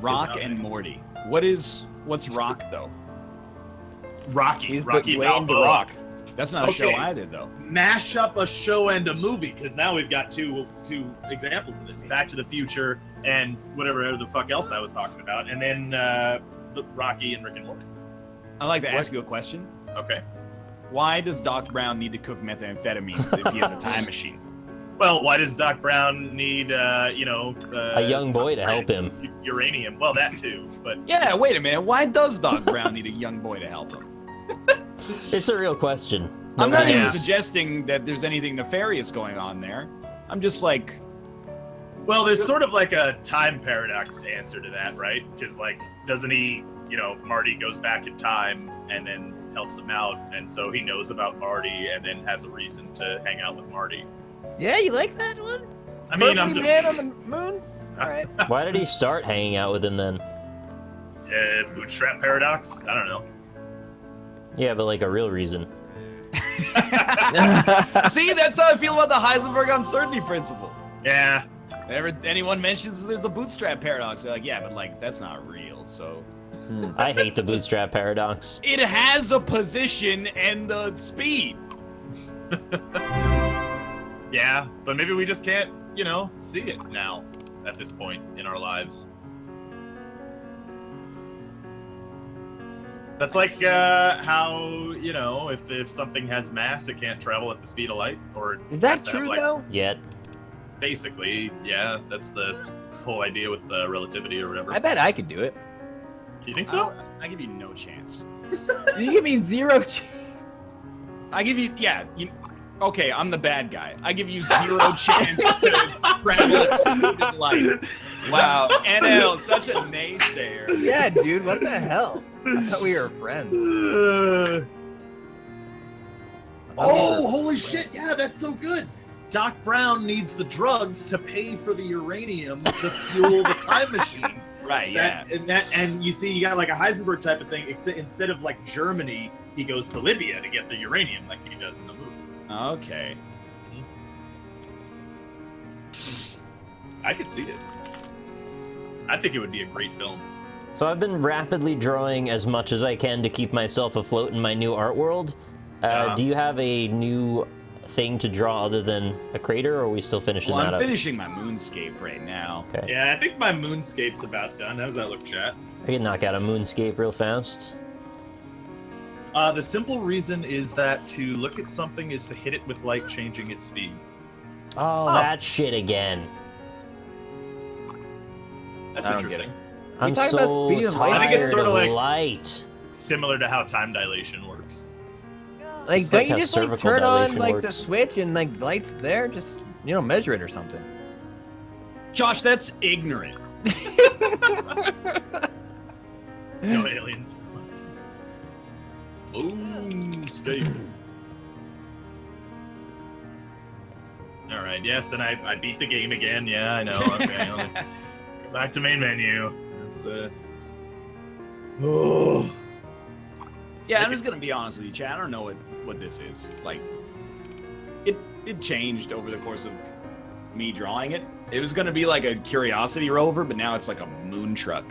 Rock nothing. and Morty. What's Rock though? Rocky, He's Rocky the Dwayne The Balboa. Rock. That's not a Okay. show either though. Mash up a show and a movie, because now we've got two examples of this: Back to the Future and whatever the fuck else I was talking about, and then Rocky and Rick and Morty. I'd like to ask you a question. Okay. Why does Doc Brown need to cook methamphetamines if he has a time machine? Well, why does Doc Brown need, A young boy to help him. Uranium. Well, that too, but Yeah, wait a minute. Why does Doc Brown need a young boy to help him? It's a real question. I'm not Nobody even Yeah. knows. suggesting that there's anything nefarious going on there. I'm just like, well, there's sort of like a time paradox answer to that, right? Because like, doesn't he? Marty goes back in time and then helps him out, and so he knows about Marty and then has a reason to hang out with Marty. Yeah, you like that one? I mean, I'm Berkeley just Man on the moon? All right. Why did he start hanging out with him then? Bootstrap paradox? I don't know. Yeah, but like a real reason. See, that's how I feel about the Heisenberg uncertainty principle. Yeah. Whenever anyone mentions there's the bootstrap paradox, they're like, yeah, but like that's not real. So I hate the bootstrap paradox. it has a position and the speed. Yeah, but maybe we just can't, see it now at this point in our lives. That's like how, if something has mass, it can't travel at the speed of light. Or Is that has to have, true like, though? Yet. Basically, yeah, that's the whole idea with relativity or whatever. I bet I could do it. You think so? I give you no chance. You give me 0 chance. I give you, okay, I'm the bad guy. I give you 0 chance to travel at the speed of light. Wow, NL, such a naysayer. Yeah, dude, what the hell? I thought we were friends. Oh, holy shit! Yeah, that's so good. Doc Brown needs the drugs to pay for the uranium to fuel the time machine. Right, yeah. And you see, you got like a Heisenberg type of thing. Except instead of like Germany, he goes to Libya to get the uranium, like he does in the movie. Okay. I could see it. I think it would be a great film. So I've been rapidly drawing as much as I can to keep myself afloat in my new art world. Do you have a new thing to draw other than a crater, or are we still finishing Well, that I'm up? finishing my moonscape right now. Okay. Yeah, I think my moonscape's about done. How does that look, chat? I can knock out a moonscape real fast. The simple reason is that to look at something is to hit it with light changing its speed. Oh, that shit again. That's I don't get interesting. I'm talking about so speed of light? tired I think it's sort of of like- light. Similar to how time dilation works. Like, It's don't like you how just like cervical turn on dilation like the works. switch and like lights there? Just measure it or something. Josh, that's ignorant. No aliens. Moonscape. Alright, yes, and I beat the game again. Yeah, I know. Okay. Back to main menu. That's, oh. Yeah, I'm just gonna be honest with you, Chad. I don't know what this is. Like, it changed over the course of me drawing it. It was gonna be like a curiosity rover, but now it's like a moon truck.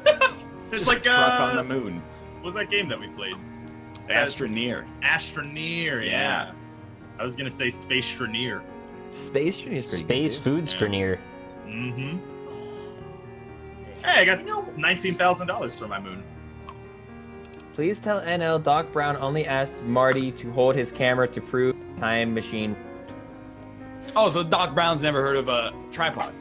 It's Just like a truck on the moon. what was that game that we played? Astroneer. Astroneer, yeah. I was gonna say Space-Stroneer. Space Journey is pretty Space good. food strainer. Mm-hmm. Hey, I got $19,000 for my moon. Please tell NL Doc Brown only asked Marty to hold his camera to prove time machine. Oh, so Doc Brown's never heard of a tripod.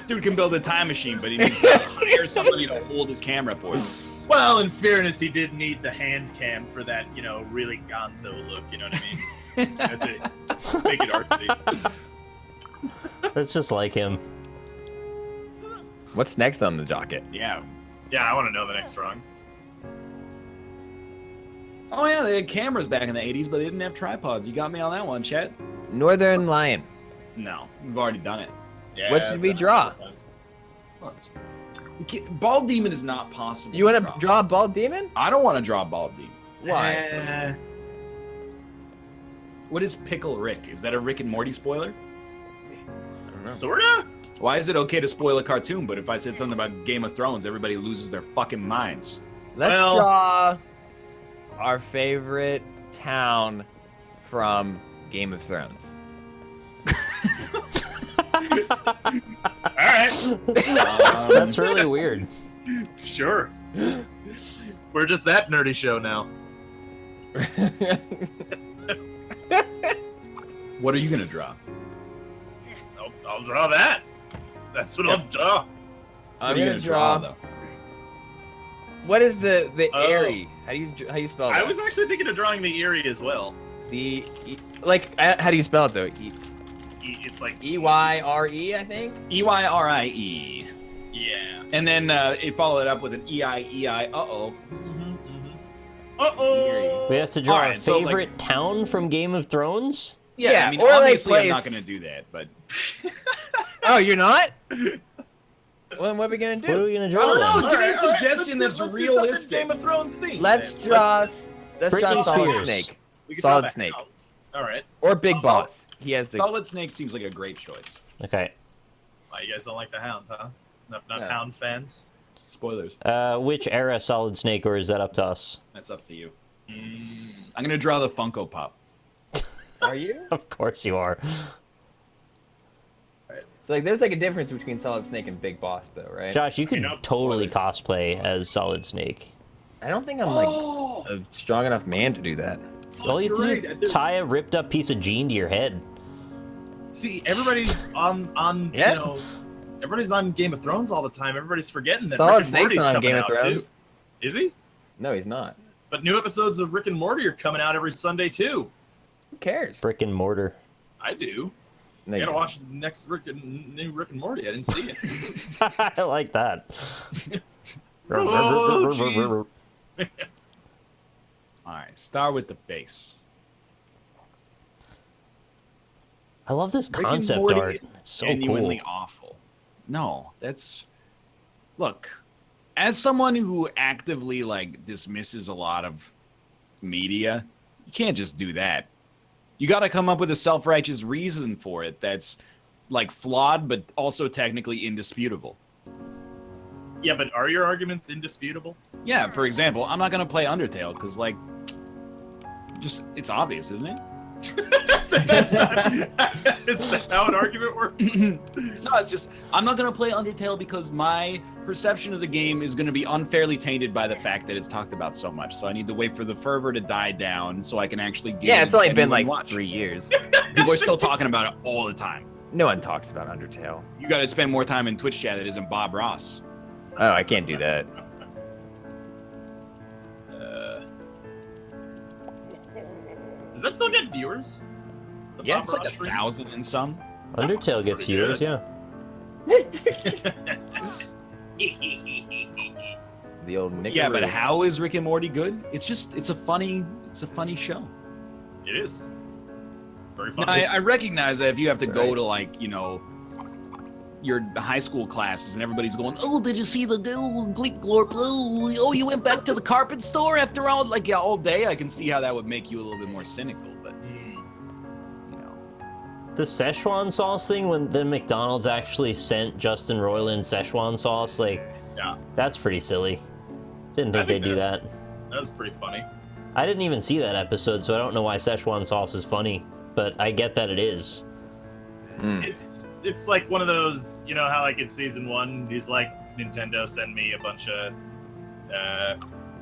Dude can build a time machine, but he needs to hire somebody to hold his camera for him. Well, in fairness, he did need the hand cam for that, really gonzo look. You know what I mean? Had to make it artsy. That's just like him. What's next on the docket? Yeah. Yeah, I want to know the next drawing. Oh yeah, they had cameras back in the 80s, but they didn't have tripods. You got me on that one, Chet. Northern Lion. No, we've already done it. Yeah, What should we I've done it draw? several times. Bald Demon is not possible. You want to draw a bald demon? I don't want to draw Bald Demon. Why? What is Pickle Rick? Is that a Rick and Morty spoiler? Sorta? Why is it okay to spoil a cartoon, but if I said something about Game of Thrones, everybody loses their fucking minds? Let's Well- draw our favorite town from Game of Thrones. Alright, That's really weird. sure. We're just that nerdy show now. What are you gonna draw? I'll draw that. That's what I'll draw. I'm What are you gonna draw. though? What is the Oh. Erie? How do you spell that? I was actually thinking of drawing the Erie as well. the how do you spell it though? It's like EYRE, I think. EYRIE. yeah. And then it followed it up with an EIEI. Uh-oh. Uh-oh. We have to draw Alright, our so, like- favorite town from Game of Thrones? Yeah, Yeah, I mean, or, like, obviously I'm place- not gonna do that, but Oh, you're not? Well, what are we gonna do? What are we gonna I draw don't know. then? Give me a All right, suggestion let's that's do something realistic. Game of Thrones theme. Let's then. draw. Let's draw Britney Solid Spears. Snake We can draw Solid the Snake. Hound. All right. or Big Solid- Boss. He has the. Solid Snake seems like a great choice. Okay. Oh, you guys don't like the Hound, huh? Not No. Hound fans. Spoilers. Which era Solid Snake, or is that up to us? That's up to you. I'm gonna draw the Funko Pop. Are you? Of course you are. So like, there's like a difference between Solid Snake and Big Boss, though, right? Josh, you could know, totally spoilers. cosplay as Solid Snake. I don't think I'm like a strong enough man to do that. All you you're have to do right, is tie a ripped up piece of jean to your head. See, everybody's on Yeah. you know, everybody's on Game of Thrones all the time. Everybody's forgetting that Solid Rick and Snake's Morty's not on coming Game of out, Thrones. too. Is he? No, he's not. But new episodes of Rick and Morty are coming out every Sunday too. Who cares? Brick and mortar. I do. No, I you gotta don't. watch the next new Rick and Morty. I didn't see it. I like that. Oh, jeez. All right, start with the face. I love this Rick and concept Morty art. It's so Genuinely cool. awful. No, that's look. As someone who actively like dismisses a lot of media, you can't just do that. You got to come up with a self-righteous reason for it that's like flawed, but also technically indisputable. Yeah, but are your arguments indisputable? Yeah, for example, I'm not gonna play Undertale because like, just it's obvious, isn't it? That's not, is that how an argument works? No, it's just I'm not gonna play Undertale because my perception of the game is gonna be unfairly tainted by the fact that it's talked about so much. So I need to wait for the fervor to die down so I can actually give Yeah, it's only been anyone like watch. 3 years. People are still talking about it all the time. No one talks about Undertale. You got to spend more time in Twitch chat that isn't Bob Ross. Oh, I can't do that. Does that still get viewers? The Yeah, Bob It's like Ross streams? 1,000 and some. Undertale gets pretty viewers, good. yeah. The old Nick. Yeah, but how is Rick and Morty good? It's a funny show. It is. Very Now, funny. I recognize that if you have to That's go right. to like, you know, your high school classes and everybody's going, oh, did you see the Gleek Glorp? Oh, you went back to the carpet store after all, like, yeah, all day. I can see how that would make you a little bit more cynical, but you know, The Szechuan sauce thing, when the McDonald's actually sent Justin Roiland Szechuan sauce, like, Yeah, that's pretty silly. Didn't I think they'd think do that's- that. that was pretty funny. I didn't even see that episode, so I don't know why Szechuan sauce is funny, but I get that it is. It's like one of those, you know how like in season 1, he's like, Nintendo send me a bunch of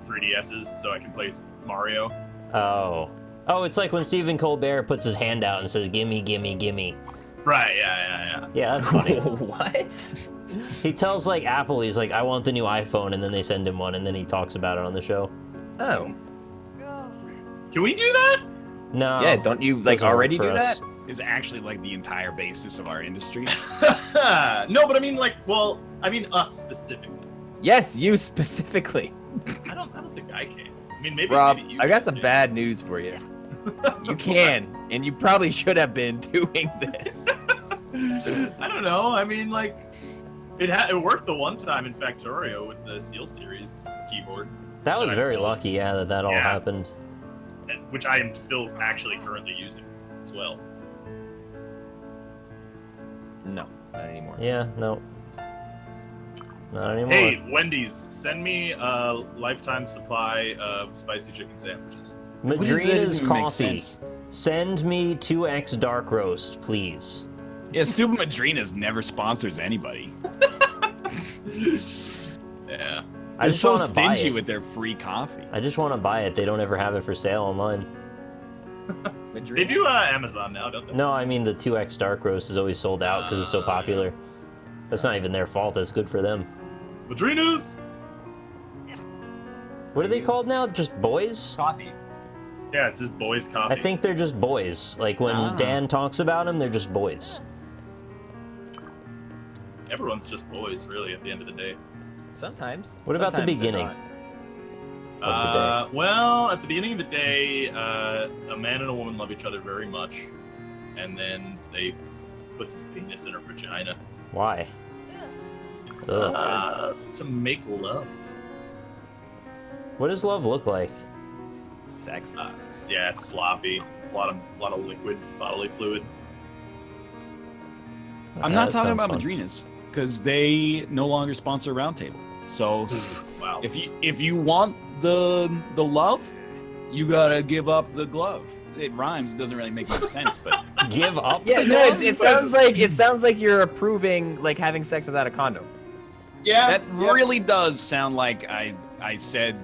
3DSs so I can play Mario. Oh. Oh, it's like when Stephen Colbert puts his hand out and says, gimme, gimme, gimme. Right, yeah. Yeah, that's funny. What? He tells, like, Apple, he's like, I want the new iPhone, and then they send him one, and then he talks about it on the show. Oh. Can we do that? No. Yeah, don't you like doesn't work already for do us. that? it's actually like the entire basis of our industry. No, but I mean like, well, I mean us specifically. Yes, you specifically. I don't think I can. I mean maybe Rob, maybe you I got can some do. bad news for you. You can, and you probably should have been doing this. I don't know. I mean like it worked the one time in Factorio with the SteelSeries keyboard, That was I'm very still- lucky, yeah, that all Yeah. happened. which I am still actually currently using as well. No, not anymore. Yeah, no. Not anymore. Hey, Wendy's, send me a lifetime supply of spicy chicken sandwiches. What is that? It Madrina's doesn't even make coffee. sense. Send me 2X dark roast, please. Yeah, Stupid Madrinas never sponsors anybody. Yeah. I They're just so want to buy stingy it. with their free coffee. I just want to buy it. They don't ever have it for sale online. They do Amazon now, don't they? No, I mean the 2X dark roast is always sold out because it's so popular. That's not even their fault. That's good for them. Madrinas! What are they called now? Just boys? Coffee. Yeah, it's just boys coffee. I think they're just boys. Like when Ah. Dan talks about them, they're just boys. everyone's just boys, really, at the end of the day. Sometimes. What about the Sometimes they're beginning? not. Well, at the beginning of the day, a man and a woman love each other very much, and then they puts his penis in her vagina. Why? Ugh. To make love. What does love look like? Sex. Yeah, it's sloppy. It's a lot of liquid bodily fluid. I'm That not talking sounds about fun. Madrinas because they no longer sponsor Roundtable. So Wow. if you want the love, you gotta give up the glove. It rhymes. It doesn't really make much sense, but Give up Yeah, the no, glove? it sounds like you're approving like having sex without a condom. Yeah. that really does sound like I said.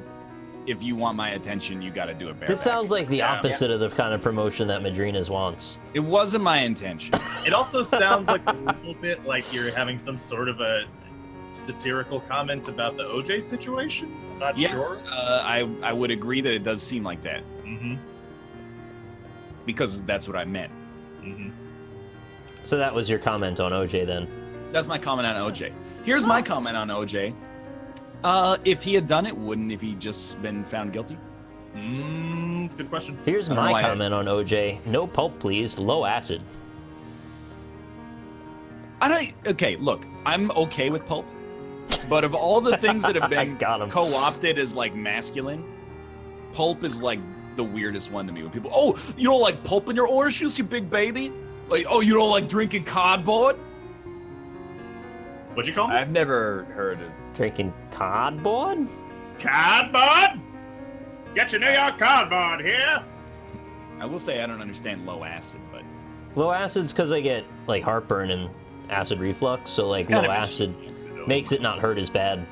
If you want my attention, you got to do it bareback. This sounds like the Yeah. opposite of the kind of promotion that Madrinas wants. It wasn't my intention. It also sounds like a little bit like you're having some sort of a satirical comment about the OJ situation. Not Yes, sure. I would agree that it does seem like that Mm-hmm. because that's what I meant. Mm-hmm. So that was your comment on OJ then? That's my comment on OJ. Here's my comment on OJ. If he had done it, wouldn't if he just been found guilty? It's a good question. Here's I don't know my why- comment on OJ. No pulp, please. Low acid. Okay, look, I'm okay with pulp, but of all the things that have been Got him. co-opted as like masculine, pulp is like the weirdest one to me. When people, oh, you don't like pulp in your orange juice, you big baby? Like, oh, you don't like drinking cardboard? What'd you call me? I've never heard of. Drinking cardboard? Cardboard? Get your New York cardboard here. I will say I don't understand low acid, but Low acid's because I get like heartburn and acid reflux, so like kind low of acid makes it not hurt as bad.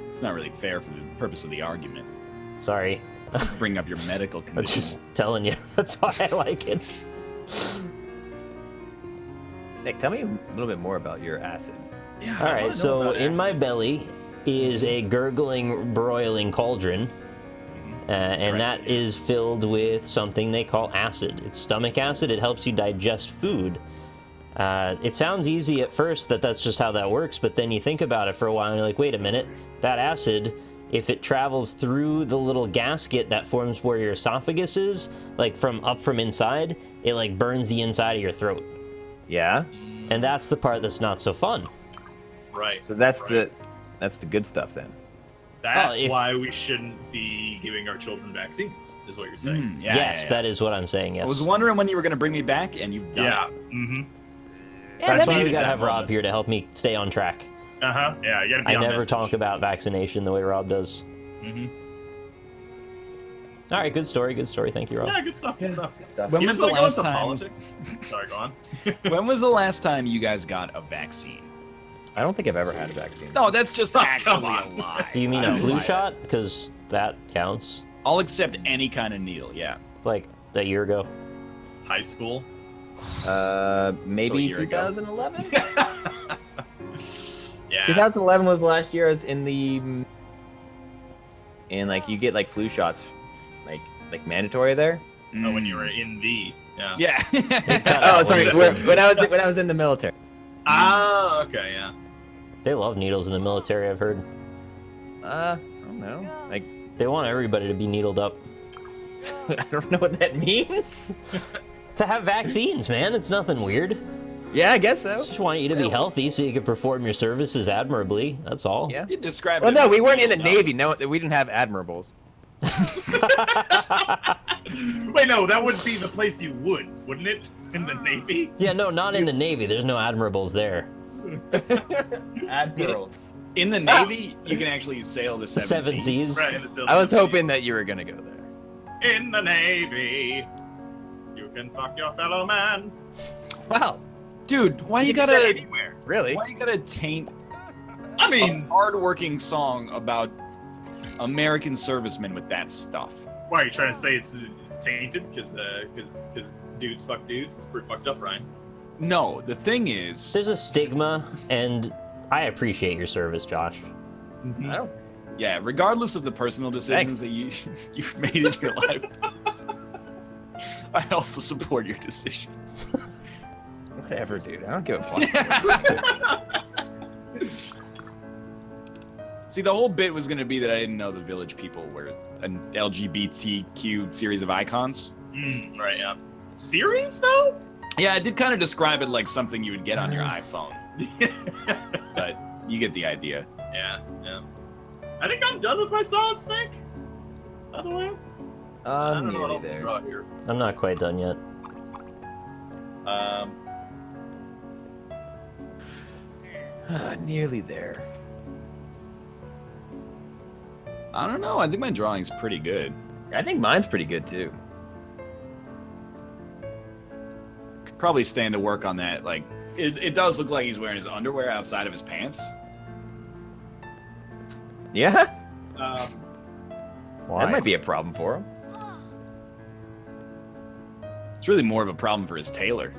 it's not really fair for the purpose of the argument. Sorry. Bring up your medical I'm condition. just telling you. That's why I like it. Nick, tell me a little bit more about your acid. Yeah. All right, so in my belly is a gurgling, broiling cauldron, and that is filled with something they call acid. It's stomach acid. It helps you digest food. It sounds easy at first that that's just how that works, but then you think about it for a while and you're like, wait a minute, that acid, if it travels through the little gasket that forms where your esophagus is, like from inside, it like burns the inside of your throat. Yeah. And that's the part that's not so fun. Right. So that's right. that's the good stuff then. That's if- why we shouldn't be giving our children vaccines, is what you're saying. Yeah, Yes, yeah. that is what I'm saying, yes. I was wondering when you were going to bring me back, and you've done Yeah. it. Mm-hmm. That's why we easy. gotta have That's Rob here to help me stay on track. Uh-huh. Yeah, you gotta be I on never message. talk about vaccination the way Rob does. Mm-hmm. All right, good story, good story. Thank you, Rob. Yeah, good stuff, good stuff. When You was just the wanna go last into time? politics? Sorry, go on. When was the last time you guys got a vaccine? I don't think I've ever had a vaccine. No, that's just Oh, actually come a on. lie. Do you mean I a flu lied. shot? Because that counts. I'll accept any kind of needle. Yeah. Like a year ago. High school. So a Maybe year ago. 2011. Yeah. 2011 was the last year I was in the, and like you get like flu shots, like mandatory there. Oh, when you were in the. Yeah. Yeah. Oh, sorry. When I was in the military. Ah, okay, yeah. They love needles in the military, I've heard. I don't know. Like They want everybody to be needled up. I don't know what that means. To have vaccines, man. It's nothing weird. Yeah, I guess so. Just want you to be healthy so you can perform your services admirably. That's all. Yeah. You described Well, it no, as we weren't in the no. Navy. No, we didn't have admirables. Wait, no, that would be the place you would, wouldn't it? In the Navy? Yeah, no, not in the Navy. There's no admirables there. Admirals. In the Navy, you can actually sail the Seven seas. Right, in the I was hoping that you were gonna go there. In the Navy, you can fuck your fellow man. Wow. Dude, why you can do that gotta anywhere? Really? why you gotta taint I a mean, hard-working song about American servicemen with that stuff? why are you trying to say it's tainted? Because dudes fuck dudes? It's pretty fucked up, Ryan. No, the thing is, There's a stigma, and I appreciate your service, Josh. I don't. yeah, regardless of the personal decisions Thanks. that you've made in your life, I also support your decisions. Whatever, dude. I don't give a fuck. See, the whole bit was going to be that I didn't know the Village People were an LGBTQ series of icons. Right, yeah. Series, though? Yeah, I did kind of describe it like something you would get on your iPhone. But you get the idea. Yeah. I think I'm done with my solid snake. By the way, I don't know what else to draw here. I'm not quite done yet. Nearly there. I don't know. I think my drawing's pretty good. I think mine's pretty good too. Could probably stand to work on that. Like, it does look like he's wearing his underwear outside of his pants. Yeah, Why? that might be a problem for him. It's really more of a problem for his tailor.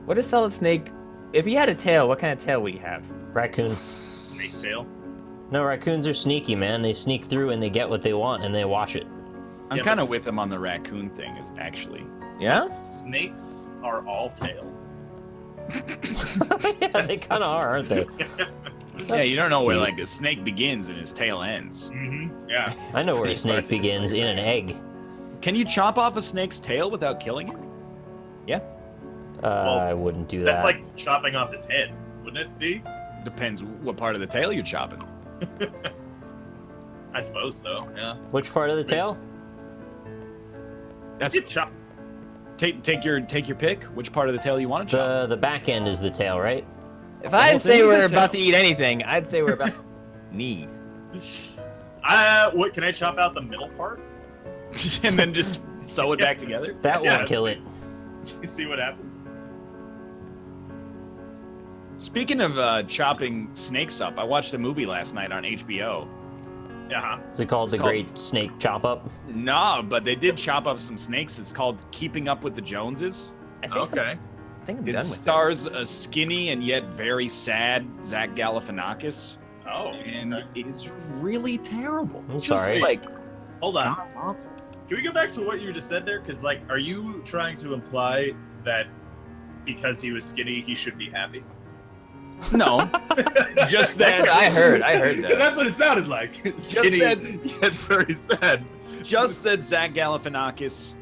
What is Solid Snake? If he had a tail, what kind of tail would he have? Raccoon. Snake tail. No, raccoons are sneaky, man. They sneak through and they get what they want and they wash it. I'm Yeah, kind of but with him on the raccoon thing, is actually. Yeah. Snakes are all tail. Yeah, they kind of are, aren't they? Yeah, you don't know where cute. like a snake begins and his tail ends. Mm-hmm. Yeah. I know where a pretty snake funny. begins, in an egg. Can you chop off a snake's tail without killing it? Yeah. I wouldn't do that. That's like chopping off its head, wouldn't it be? Depends what part of the tail you're chopping. I suppose so. Yeah. Which part of the tail? That's You chop. take your pick. Which part of the tail you want to chop? The back end is the tail, right? If whole I'd thing say is we're a about to tail. eat anything, I'd say we're about knee. What? Can I chop out the middle part? And then just sew it back together. That Yeah, won't kill it. See what happens. Speaking of chopping snakes up, I watched a movie last night on HBO. Yeah. Is it called The called- Great Snake Chop Up? No, but they did chop up some snakes. It's called Keeping Up with the Joneses. I think Okay. I think I'm It done with stars a skinny and yet very sad Zach Galifianakis, Oh. and okay. it is really terrible. I'm Just sorry. like Hold on. god awful. Can we go back to what you just said there? Because, like, are you trying to imply that because he was skinny, he should be happy? No, just That's that what I heard. I heard Because that. that's what it sounded like. Skinny, that- yet very sad. just that Zach Galifianakis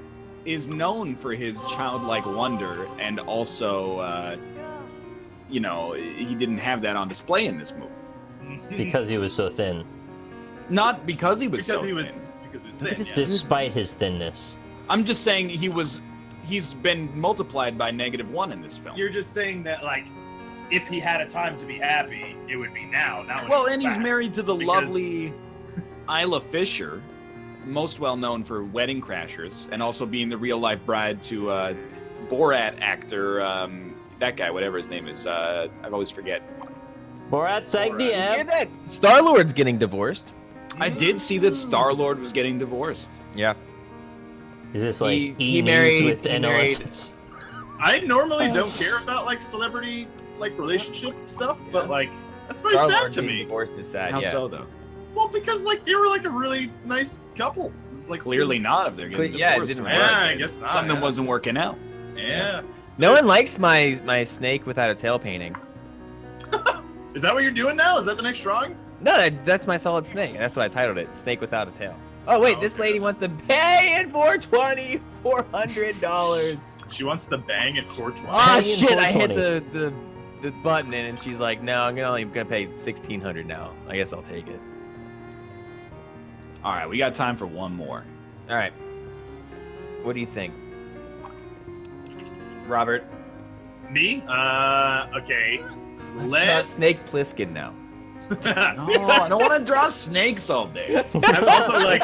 is known for his childlike wonder, and also, you know, he didn't have that on display in this movie. Because he was so thin. Not because he was because so he thin. was thin. Yeah. Despite his thinness. I'm just saying he's been multiplied by -1 in this film. You're just saying that, like, if he had a time to be happy, it would be now. Not when Well, he and was he's fat. married to the because- lovely Isla Fisher, most well known for Wedding Crashers, and also being the real life bride to Borat actor, that guy, whatever his name is. I always forget. Borat Hear Sagdiyev. that? Star-Lord's getting divorced. I did see that Star-Lord was getting divorced. Yeah. Is this like He E-News married- with he married- NLSS? I normally don't care about, like, celebrity, like, relationship stuff, but, like, that's very sad Star-Lord to being me. divorced is sad. How yeah. so, though? Well, because, like, they were, like, a really nice couple. It's like Clearly not if they're getting Yeah, it divorced. didn't right? work. Yeah, I guess not. Something yeah. wasn't working out. Yeah. No one likes my snake without a tail painting. Is that what you're doing now? Is that the next drawing? No, that's my solid snake. That's what I titled it. Snake without a tail. Oh wait, Oh, this okay. lady wants to pay in $400. She wants the bang at 420. Oh Pay in shit! I hit 420. the button and she's like, "No, I'm only gonna pay $1,600 now. I guess I'll take it." All right, we got time for one more. All right. What do you think, Robert? Me? Okay. Let's Let's draw Snake Plissken now. No, I don't want to draw snakes all day. I'm also like,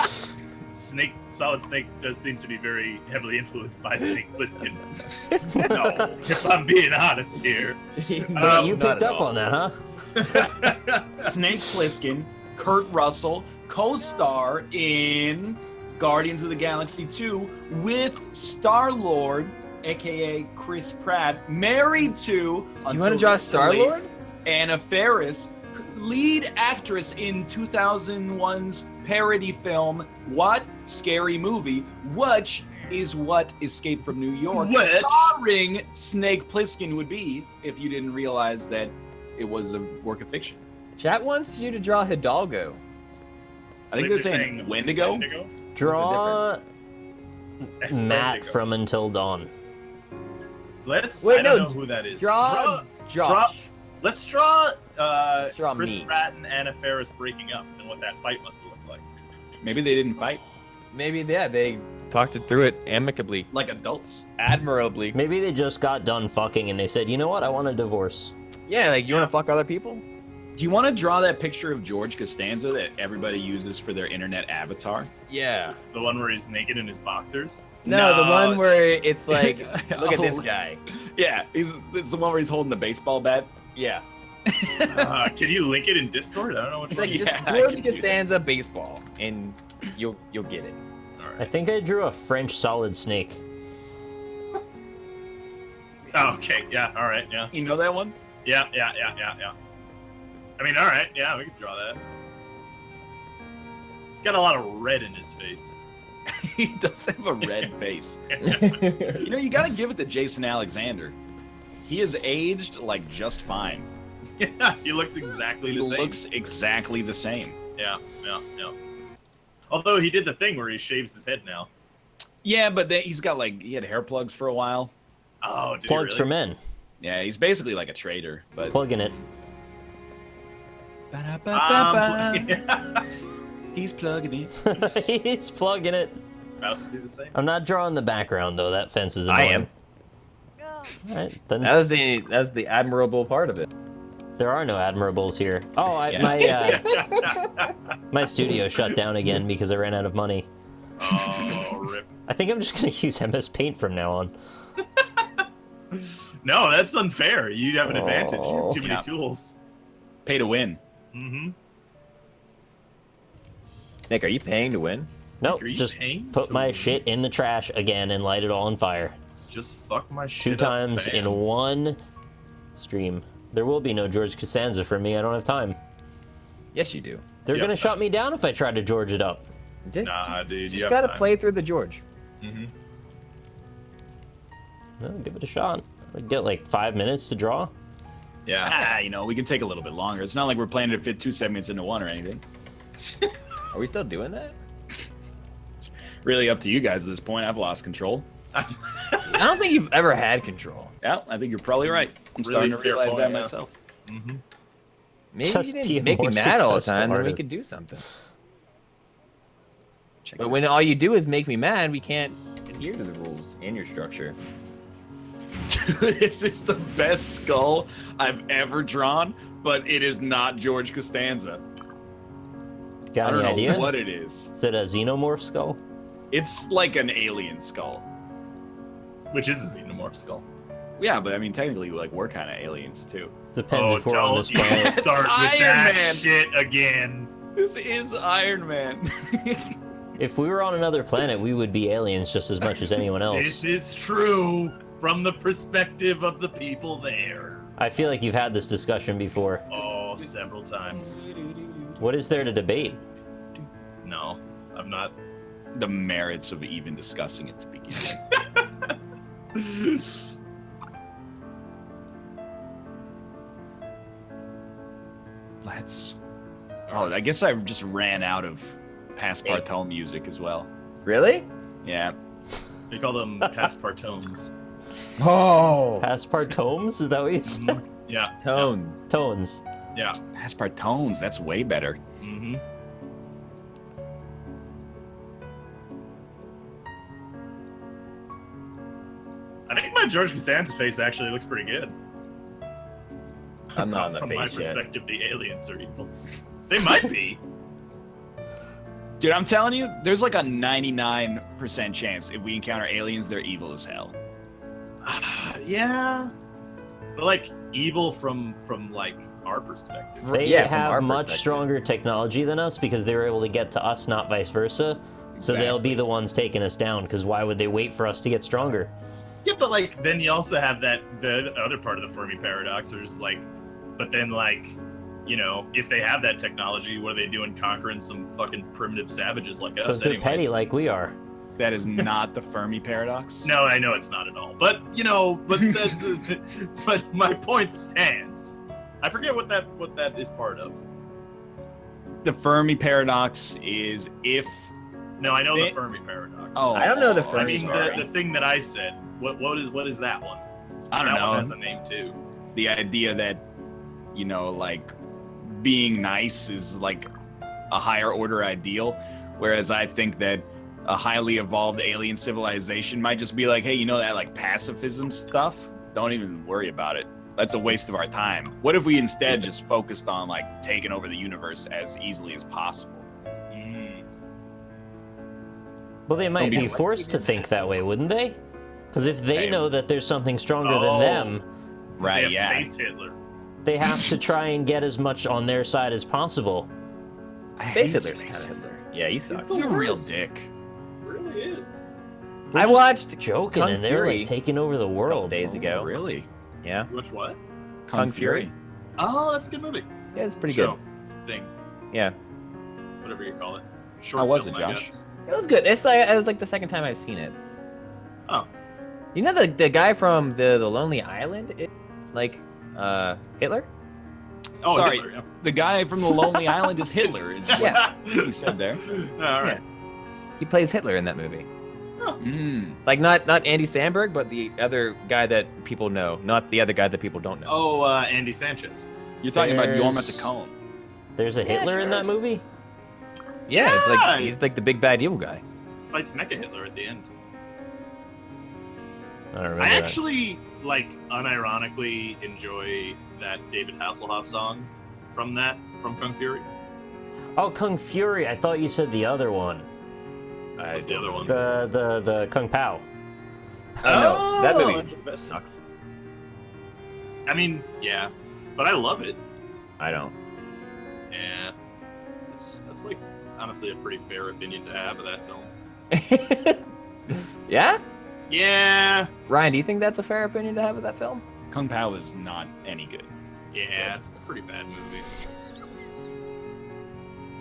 Solid Snake does seem to be very heavily influenced by Snake Plissken. No, if I'm being honest here. Yeah, Oh, you not picked at up all. on that, huh? Snake Plissken, Kurt Russell, co-star in Guardians of the Galaxy 2 with Star-Lord, aka Chris Pratt, married to You want to until draw recently, Star-Lord? Anna Faris, lead actress in 2001's parody film What? Scary Movie, which is what Escape from New York, Which? starring Snake Plissken would be if you didn't realize that it was a work of fiction. Chat wants you to draw Hidalgo. I think they're saying Wendigo. Draw That's Matt Wendigo. from Until Dawn. Let's. Wait, I don't no, know who that is. Draw Josh. Let's draw. Draw Chris me. Pratt and Anna Faris breaking up and what that fight must have looked like. Maybe they didn't fight Maybe they talked it through it amicably, like adults. admirably. Maybe they just got done fucking and they said, you know what, I want a divorce. Yeah, like you want to fuck other people? Do you want to draw that picture of George Costanza that everybody uses for their internet avatar? Yeah. It's the one where he's naked in his boxers. No, the No. one where it's like, look at this Oh. guy. Yeah, it's the one where he's holding the baseball bat. Yeah. Can you link it in Discord? I don't know what. It's like Yeah, just I George can do that. Costanza baseball, and you'll get it. All I right. think I drew a French solid snake. Oh, okay. Yeah. All right. Yeah. You know that one? Yeah. I mean, all right. Yeah, we can draw that. He's got a lot of red in his face. He does have a red face. You know, you got to give it to Jason Alexander. He has aged like just fine. Yeah, he looks exactly He the same. looks exactly the same. Yeah. Although he did the thing where he shaves his head now. Yeah, but then he's got like he had hair plugs for a while. Oh, did Plugs he for really? men. Yeah, he's basically like a trader. But Plugging it. Yeah. he's plugging it. He's plugging it. About to do the same. I'm not drawing the background though. That fence is I annoying. am. All right, then That was the admirable part of it. there are no admirables here. Oh, my studio shut down again because I ran out of money. Oh, rip. I think I'm just gonna use MS Paint from now on. No, that's unfair. You have an advantage. You have too many Yeah. tools. Pay to win. Mm-hmm. Nick, are you paying to win? Nope, Are you just paying put to my win? shit in the trash again and light it all on fire. Just fuck my 2 shit times up, in fam. one stream. There will be no George Costanza for me. I don't have time. Yes, you do. They're You gonna have shut time. me down if I try to George it up. Just, Nah, dude, you just have gotta time. play through the George. Mm-hmm. Well, give it a shot. I get like 5 minutes to draw. Yeah. You know, we can take a little bit longer. It's not like we're planning to fit 2 segments into one or anything. Are we still doing that? Really up to you guys at this point. I've lost control. I don't think you've ever had control. Yeah, I think you're probably right. I'm Really starting to fair realize point, that yeah. myself. Mm-hmm. Maybe Just you be a didn't make me more mad all the successful time, then we artist. could do something. Check But this. when all you do is make me mad, we can't adhere to the rules and your structure. Dude, this is the best skull I've ever drawn, but it is not George Costanza. I Got don't any know idea? what it is. Is it a xenomorph skull? It's like an alien skull. Which is a xenomorph skull. Yeah, but I mean, technically, like, we're kind of aliens, too. Depends Oh, if we're on don't this even planet. start with Iron that Man. shit again. This is Iron Man. If we were on another planet, we would be aliens just as much as anyone else. This is true from the perspective of the people there. I feel like you've had this discussion before. Oh, several times. What is there to debate? No, I'm not. The merits of even discussing it to begin with. Let's. Oh, I guess I just ran out of Passpartout music as well. Really? Yeah. They call them Passpartomes. Oh, Passpartomes? Is that what you said? Yeah. tones. Tones. Yeah. Passpartones, that's way better. Mm-hmm. I think my George Costanza face actually looks pretty good. I'm not on the From my face yet. perspective, the aliens are evil. They might be. Dude, I'm telling you, there's like a 99% chance if we encounter aliens, they're evil as hell. Yeah. But like evil from like our perspective. They Yeah, from our have much perspective. stronger technology than us because they were able to get to us, not vice versa. So they'll be Exactly. the ones taking us down, because why would they wait for us to get stronger? Yeah, but like then you also have the other part of the Fermi paradox, where it's like, but then like, you know, if they have that technology, what are they doing conquering some fucking primitive savages like Because us they're anyway? petty like we are. That is not the Fermi paradox. No, I know it's not at all. But you know, but my point stands. I forget what that is part of. The Fermi paradox is if. No, I know They- the Fermi paradox. Oh, I don't know the I Fermi mean sorry. the thing that I said. What is that one? I don't that know. one has a name too. The idea that, you know, like being nice is like a higher order ideal, whereas I think that a highly evolved alien civilization might just be like, hey, you know that like pacifism stuff? Don't even worry about it. That's a waste of our time. What if we instead just focused on like taking over the universe as easily as possible? Well, they might Don't be be forced to think that way, wouldn't they? Because if they Hey. know that there's something stronger than them, Right, They yeah. have Space Hitler. they have to try and get as much on their side as possible. I Space hate Hitler's kind Space of Hitler. Yeah, he sucks. He's a real worst. dick. It really is. We're I just watched joking, Kung and they're Fury like taking over the a couple world. days ago. Oh, really? Yeah. Which what? Kung Fury. Oh, that's a good movie. Yeah, it's pretty Show. Thing. good. Yeah. Whatever you call it. Short How was film, it, I Josh? guess. It was good. It was like the second time I've seen it. Oh. You know the guy from the Lonely Island? It's like Hitler? Oh, Sorry. Hitler, yeah. The guy from the Lonely Island is Hitler, is what Yeah. you said there. All right. He plays Hitler in that movie. Mm. Like not Andy Samberg, but the other guy that people know, not the other guy that people don't know. Oh, Andy Sanchez. You're talking about Yorma There's- Tacone. There's a Yeah, Hitler in sure. that movie? Yeah, it's Yeah. like he's like the big bad evil guy. Fights Mecha Hitler at the end. I don't remember I that. actually, like, unironically enjoy that David Hasselhoff song from Kung Fury. Oh, Kung Fury. I thought you said the other one. What's the other one? The Kung Pao. Oh, no, that movie that's the best. sucks. I mean, yeah, but I love it. I don't. Yeah, that's like honestly a pretty fair opinion to have of that film. Yeah? Yeah, Ryan, do you think that's a fair opinion to have of that film? Kung Pao is not any good. yeah, it's a pretty bad movie.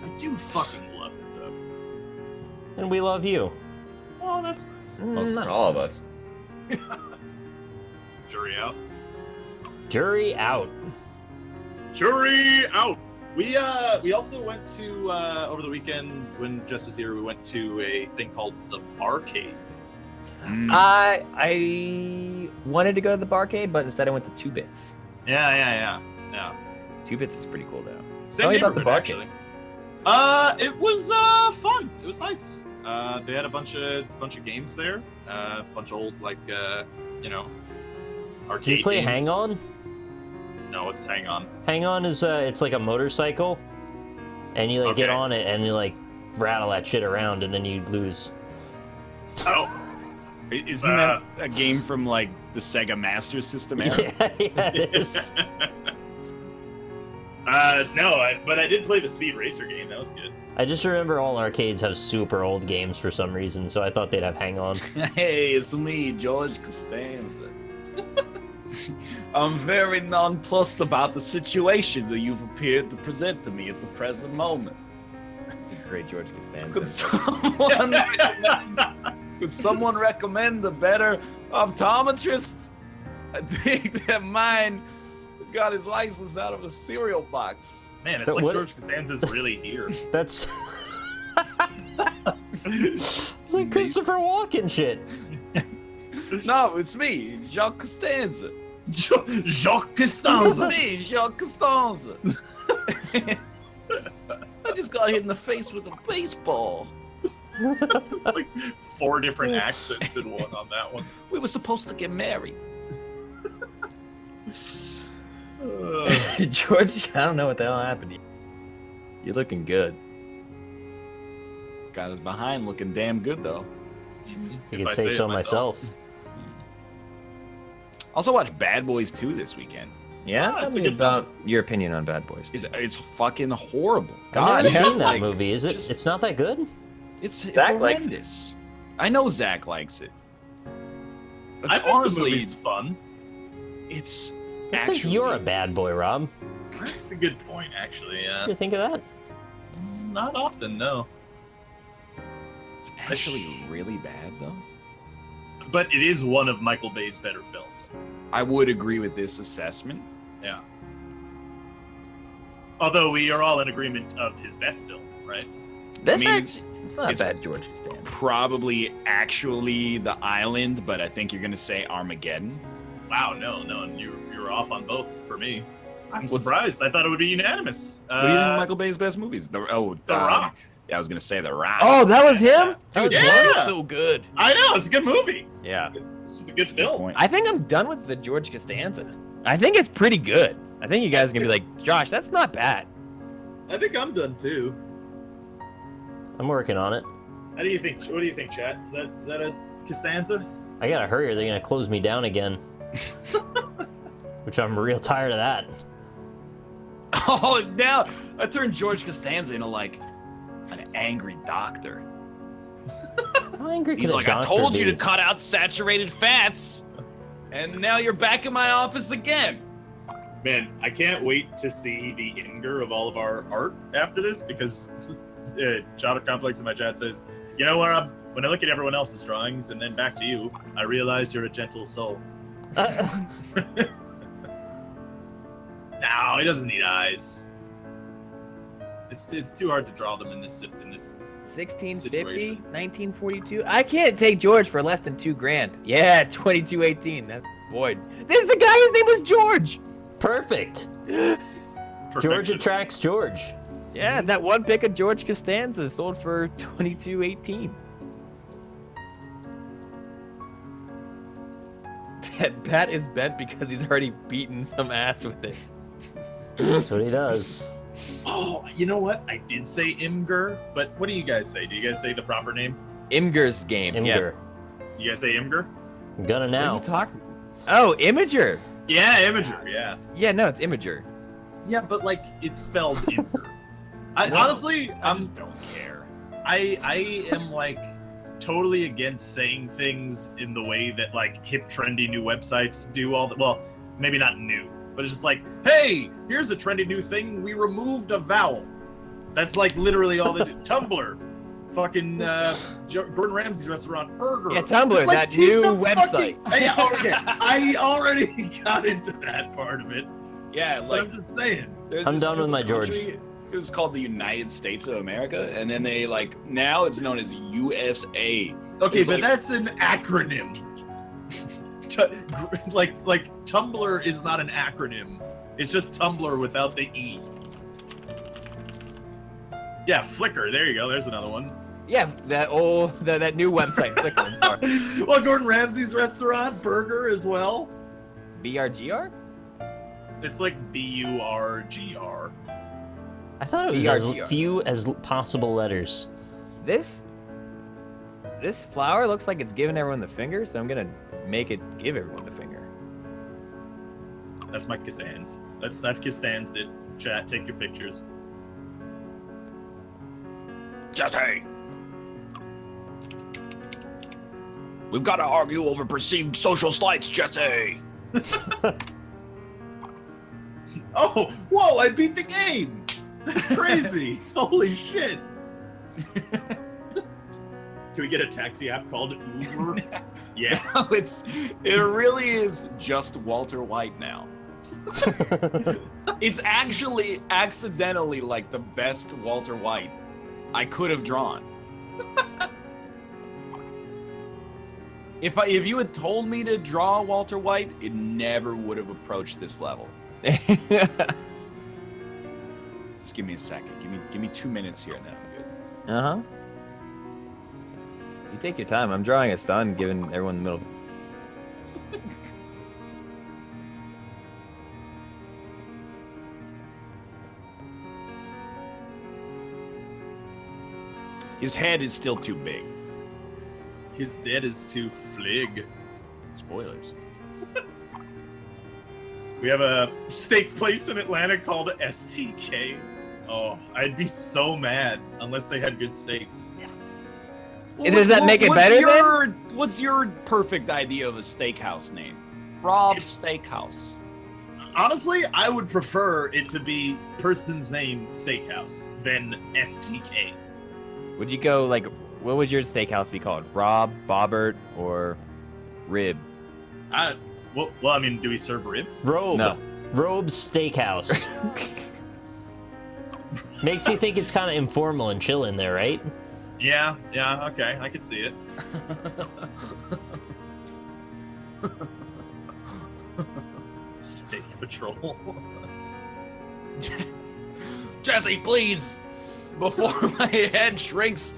I do fucking love it though. And we love you. Oh, that's nice. Most Not of the all of time. us. Jury out. Jury out. Jury out. We also went to over the weekend when Jess was here. We went to a thing called the Barcade. Mm. I wanted to go to the barcade, but instead I went to 2 Bits. Yeah. 2 Bits is pretty cool though. Same Tell me about the neighborhood, Barcade. actually. It was fun. It was nice. They had a bunch of games there. A bunch of old arcade. Did you play games. Hang On? No, it's Hang On. Hang On is it's like a motorcycle, and you like get Okay. on it and you like rattle that shit around, and then you lose. Oh, Isn't that a game from like the Sega Master System era? Yeah, it is. no, but I did play the Speed Racer game. That was good. I just remember all arcades have super old games for some reason, so I thought they'd have Hang On. Hey, it's me, George Costanza. I'm very nonplussed about the situation that you've appeared to present to me at the present moment. It's a great George Could Costanza. could someone recommend a better optometrist? I think that mine got his license out of a cereal box. Man, it's But like what- George Costanza's really here. That's it's like Christopher Walken shit. No, it's me, Jacques Costanza. Jacques It's Costanza. me, Jacques Costanza. I just got hit in the face with a baseball. It's like 4 different accents in one on that one. We were supposed to get married. George, I don't know what the hell happened to you. You're looking good. Got his behind looking damn good though. You If can I say it so myself. Also watched Bad Boys 2 this weekend. Yeah? Ah, Tell it's a me good about your opinion on Bad Boys. It's fucking horrible. I've God, never it's seen that like- movie. Is it? just- It's not that good. It's Zach likes it. horrendous. I know Zach likes it. But I think honestly, the movie's fun. it's That's because actually you're a bad boy, Rob. That's a good point, actually. Yeah. What do you think of that? Not often, no. it's actually really bad though. But it is one of Michael Bay's better films. I would agree with this assessment. Yeah. Although we are all in agreement of his best film, right? That's I mean, it's not it's- bad George Costanza. Probably actually The Island, but I think you're gonna say Armageddon. Wow, no, you were off on both for me. I'm surprised. I thought it would be unanimous. What do you think of Michael Bay's best movies? The Rock. Yeah, I was gonna say The Rock. Oh, that was him? Dude, Yeah. The Rock is so good. I know, it's a good movie. Yeah. It's just a good film. Point. I think I'm done with the George Costanza. I think it's pretty good. I think you guys are gonna be like, Josh, that's not bad. I think I'm done too. I'm working on it. How do you think? What do you think, chat? Is that a Costanza? I gotta hurry or they're gonna close me down again. Which I'm real tired of that. Oh, now I turned George Costanza into like an angry doctor. How angry He's can a like, I doctor told you be? to cut out saturated fats, and now you're back in my office again. Man, I can't wait to see the Imgur of all of our art after this because Chowder Complex in my chat says, you know, Rob, when I look at everyone else's drawings and then back to you, I realize you're a gentle soul. No, he doesn't need eyes. It's too hard to draw them in this 1650, situation. 1942. I can't take George for less than $2,000. Yeah, 2218. That's Boyd. This is the guy whose name was George. Perfect. George Perfection. attracts George. Yeah, that one pick of George Costanza sold for 2218. That bat is bent because he's already beaten some ass with it. That's what he does. Oh, you know what? I did say Imgur, but what do you guys say? Do you guys say the proper name? Imgur's game. Imgur. You guys say Imgur? I'm gonna Yeah. What are now. you talking? Oh, Imager. Yeah, Imager, yeah. Yeah, no, it's Imager. Yeah, but like it's spelled Imgur. Well, Honestly, I just don't care. I am like totally against saying things in the way that like hip trendy new websites do all the well, maybe not new, but it's just like, hey, here's a trendy new thing, we removed a vowel. That's like literally all they do. Tumblr. Fucking Gordon Ramsay's restaurant burger. Yeah, Tumblr, It's like, that keep new the website. Yeah, okay. I already got into that part of it. Yeah, But like I'm just saying. there's I'm this done with my stupid George. country, It was called the United States of America, and then they like now it's known as USA. Okay, It's but like- that's an acronym. like Tumblr is not an acronym. It's just Tumblr without the E. Yeah, Flickr. There you go. There's another one. Yeah, that new website. Flickr, I'm sorry. Well, Gordon Ramsay's restaurant burger as well. BRGR? It's like BURGR. I thought it was as BRGR. few as possible letters. This flower looks like it's giving everyone the finger, so I'm gonna make it give everyone the finger. That's my Costanz. I've Costanzed it. Chat, take your pictures. Jesse, we've got to argue over perceived social slights, Jesse. Oh, whoa! I beat the game. That's crazy. Holy shit. Can we get a taxi app called Uber? Yes. No, it really is just Walter White now. It's actually accidentally like the best Walter White I could have drawn. If you had told me to draw Walter White, it never would have approached this level. Just give me a second. Give me 2 minutes here and then I'm good. Uh-huh. You take your time. I'm drawing a sun, giving everyone the middle. His head is still too big. His dead is too flig. Spoilers. We have a steak place in Atlanta called STK. Oh, I'd be so mad unless they had good steaks. Does that make it better then? What's your perfect idea of a steakhouse name? Rob's Steakhouse. Honestly, I would prefer it to be person's name steakhouse than STK. Would you go like, what would your steakhouse be called? Rob, Bobbert, or Rib? Well, I mean, do we serve ribs? Robe. No. Robe's Steakhouse. Makes you think it's kind of informal and chill in there, right? Yeah, okay, I can see it. control. Jesse, please, before my head shrinks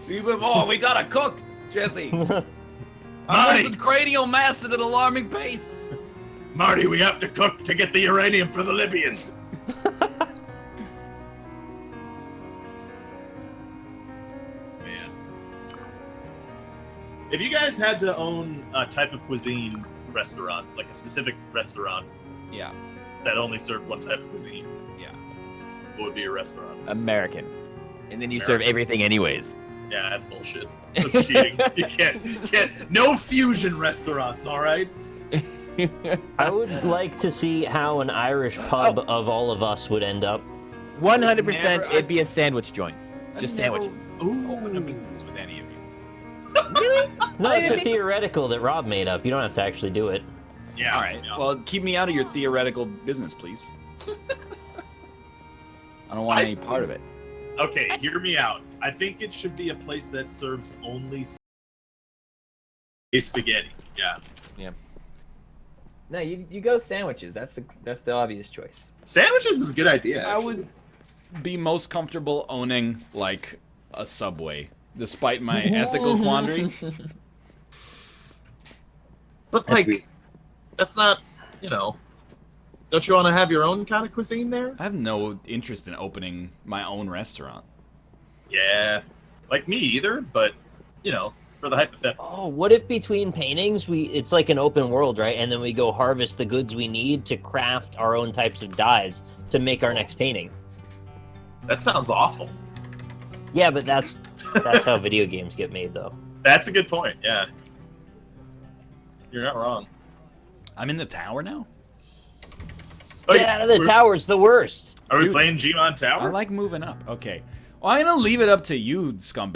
even more, we gotta cook, Jesse. I'm losing cranial mass at an alarming pace. Marty, we have to cook to get the uranium for the Libyans. Man. If you guys had to own a type of cuisine restaurant, like a specific restaurant Yeah, that only served one type of cuisine, yeah. what would be your restaurant? American. And then you serve everything anyways. Yeah, that's bullshit. That's cheating. You can't. No fusion restaurants, all right? I would like to see how an Irish pub of all of us would end up. 100%, Never- it'd be a sandwich joint. Just I'd never sandwiches. Open a business with any of you. Really? No, I it's a didn't think- theoretical that Rob made up. You don't have to actually do it. Yeah. All right. yeah. Well, keep me out of your theoretical business, please. I don't want any part of it. Okay, hear me out. I think it should be a place that serves only spaghetti. Yeah. No, you go sandwiches. That's the obvious choice. Sandwiches is a good idea. I would be most comfortable owning like a Subway, despite my ethical quandary. But like, that's not, don't you want to have your own kind of cuisine there? I have no interest in opening my own restaurant. Yeah, like me either. But for the hypothetical. Oh, what if between paintings it's like an open world, right? And then we go harvest the goods we need to craft our own types of dyes to make our next painting. That sounds awful. Yeah, but that's how video games get made, though. That's a good point. Yeah, you're not wrong. I'm in the tower now. Get out of the tower's the worst. Are we Dude, playing Gmon Tower? I like moving up. Okay. Well, I'm gonna leave it up to you, scumbag.